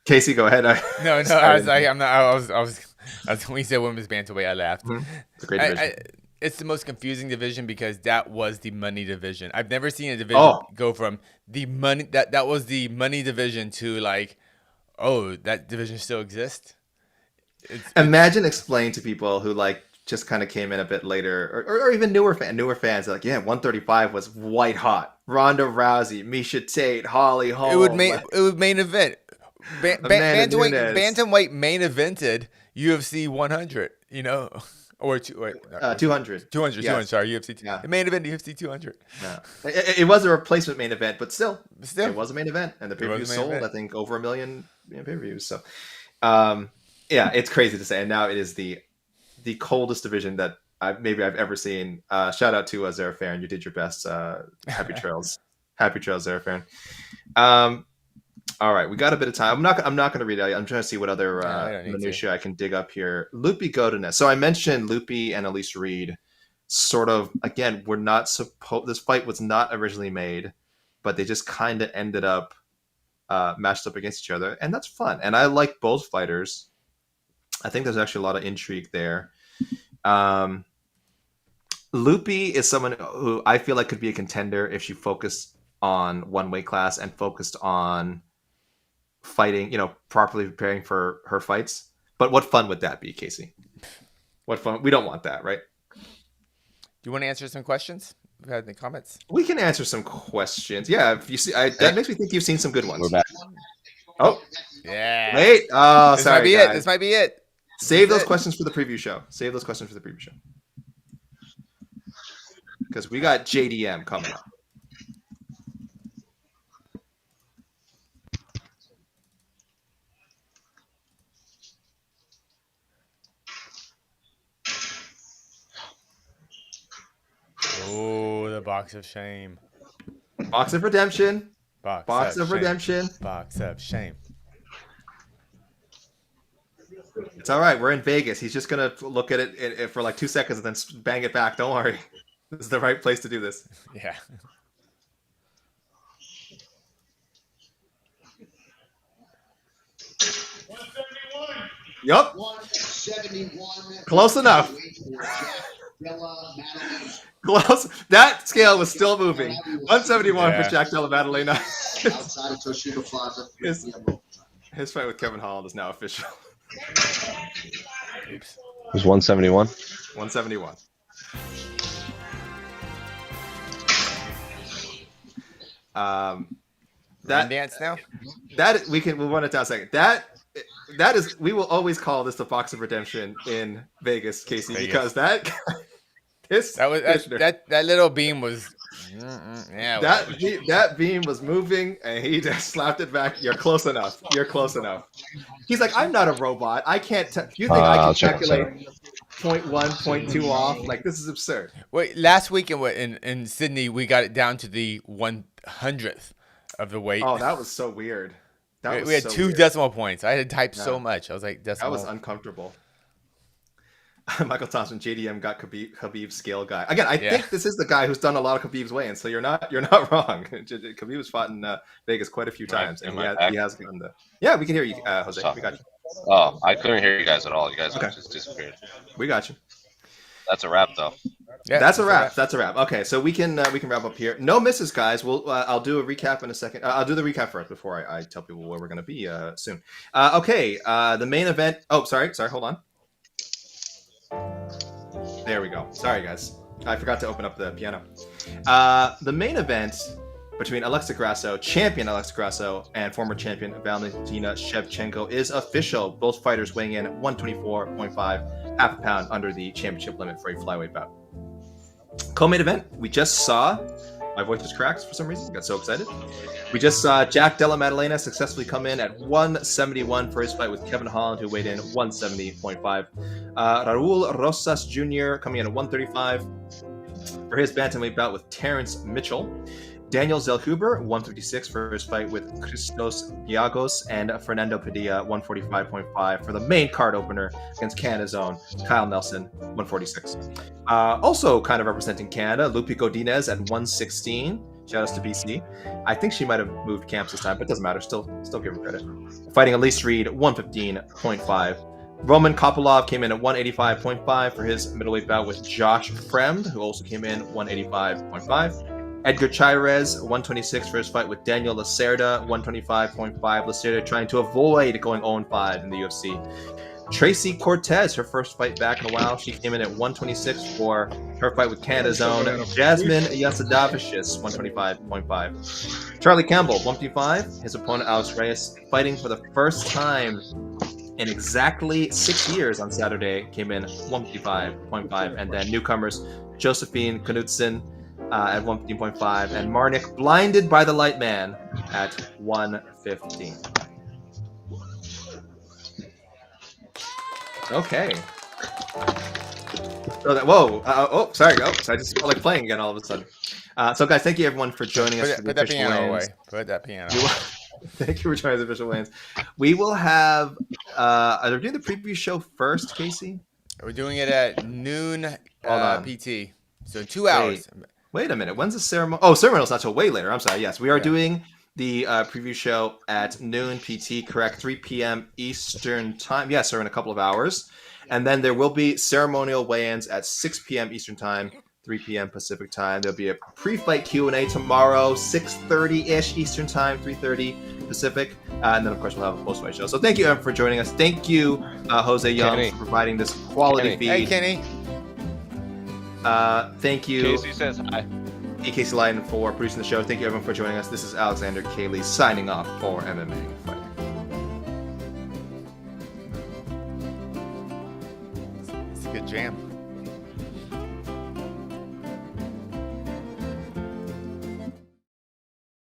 Casey, go ahead. No, I was when you said women's bantamweight, I laughed. Mm-hmm. It's a great division. It's the most confusing division because that was the money division. I've never seen a division go from the money that was the money division to like, oh, that division still exists. Imagine explaining to people who like just kind of came in a bit later, or even newer fans, like, yeah, 135 was white hot. Ronda Rousey, Misha Tate, Holly Holm. It would main event. Bantamweight main evented UFC 100. Or 200. 200. 200. Yes. 200. Sorry, UFC. Yeah. The main event UFC 200. Yeah. It was a replacement main event, but still, it was a main event, and the pay-per-view sold, I think, over 1 million pay-per-views. So, yeah, it's crazy to say. And now it is the coldest division that I've ever seen. Shout out to Zara Farron. You did your best. Happy trails. Happy trails, Zara Farron. All right, we got a bit of time. I'm not going to read it. I'm trying to see what other minutiae I can dig up here. Lupi Godinez. So I mentioned Lupi and Elise Reed. Sort of, again, we're not supposed. This fight was not originally made, but they just kind of ended up matched up against each other, and that's fun. And I like both fighters. I think there's actually a lot of intrigue there. Lupi is someone who I feel like could be a contender if she focused on one weight class and focused on fighting, properly preparing for her fights. But what fun would that be, Casey? What fun? We don't want that, right? Do you want to answer some questions? We had in the comments. We can answer some questions. Yeah, if you see, that makes me think you've seen some good ones. We're back. Oh, yeah. wait. Oh, this sorry. Might be guys. it. This might be it. Save those questions for the preview show. Because we got JDM coming up. Oh, the box of shame. Box of redemption. Box of redemption. Box of shame. It's all right. We're in Vegas. He's just going to look at it for like 2 seconds and then bang it back. Don't worry. This is the right place to do this. Yeah. Yup. 171. Close enough. Della, Maddalena. Close. That scale was still moving. 171 Yeah. for Jack Della Maddalena. Outside of Toshiba Plaza. His fight with Kevin Holland is now official. Oops. It was 171. 171. That dance now? We'll run it down a second. That is, we will always call this the box of redemption in Vegas, Casey, because that little beam was that beam was moving and he just slapped it back. You're close enough. He's like, I'm not a robot. I can't. You think I can calculate 0.1, 0.2 off? Like, this is absurd. Wait, last week in Sydney, we got it down to the 100th of the weight. Oh, that was so weird. We had 2 decimal points. I had to type so much. I was like, decimal. That was uncomfortable. Michael Thompson, JDM got Khabib's scale guy. Again, I think this is the guy who's done a lot of Khabib's weigh-ins, so you're not wrong. Khabib has fought in Vegas quite a few times, and he has done the. Yeah, we can hear you, Jose. We got you. Oh, I couldn't hear you guys at all. You guys just disappeared. We got you. That's a wrap, though. Yeah, that's a wrap. That's a wrap. Okay, so we can wrap up here. No misses, guys. I'll do a recap in a second. I'll do the recap first before I tell people where we're going to be soon. Okay, the main event. Oh, sorry. Hold on. There we go. Sorry, guys. I forgot to open up the piano. The main event between champion Alexa Grasso, and former champion Valentina Shevchenko is official. Both fighters weighing in at 124.5, half a pound under the championship limit for a flyweight bout. Co-main event, we just saw My voice just cracked for some reason. I got so excited. We just saw Della Maddalena successfully come in at 171 for his fight with Kevin Holland, who weighed in 170.5. Raul Rosas Jr. coming in at 135 for his bantamweight bout with Terrence Mitchell. Daniel Zellhuber, 156 for his fight with Christos, Giagos, and Fernando Padilla, 145.5 for the main card opener against Canada's own Kyle Nelson, 146. Also kind of representing Canada, Lupita Godinez at 116. Shout outs to BC. I think she might have moved camps this time, but it doesn't matter. Still give her credit. Fighting Elise Reed, 115.5. Roman Kopylov came in at 185.5 for his middleweight bout with Josh Fremd, who also came in 185.5. Edgar Cháirez, 126 for his fight with Daniel Lacerda, 125.5. Lacerda trying to avoid going 0-5 in the UFC. Tracy Cortez, her first fight back in a while. She came in at 126 for her fight with Canada's own Jasmine Jasudavicius, 125.5. Charlie Campbell, 155. His opponent, Alex Reyes, fighting for the first time in exactly 6 years on Saturday, came in 155.5. And then newcomers, Josefine Knudsen, at 115.5, and Marnik blinded by the light man at 115. Okay. So sorry. So I just felt like playing again all of a sudden. So guys, thank you everyone for joining us. Put that piano away. Put that piano away. Thank you for joining us, official weigh-ins. We will have. Are we doing the preview show first, Casey? We're doing it at noon PT. So 2 hours. Wait a minute. When's the ceremony? Oh, ceremonial's not till way later. I'm sorry. Yes, we are doing the preview show at noon PT, correct? 3 p.m. Eastern time. Yes, sir, in a couple of hours. And then there will be ceremonial weigh-ins at 6 p.m. Eastern time, 3 p.m. Pacific time. There'll be a pre-fight Q&A tomorrow, 6:30-ish Eastern time, 3:30 Pacific. And then, of course, we'll have a post-fight show. So thank you, everyone, for joining us. Thank you, Jose Young, for providing this quality feed. Hey, Kenny. Thank you. Casey says hi. Casey Leiden for producing the show. Thank you everyone for joining us. This is Alexander Cayley signing off for MMA Fighting. It's a good jam.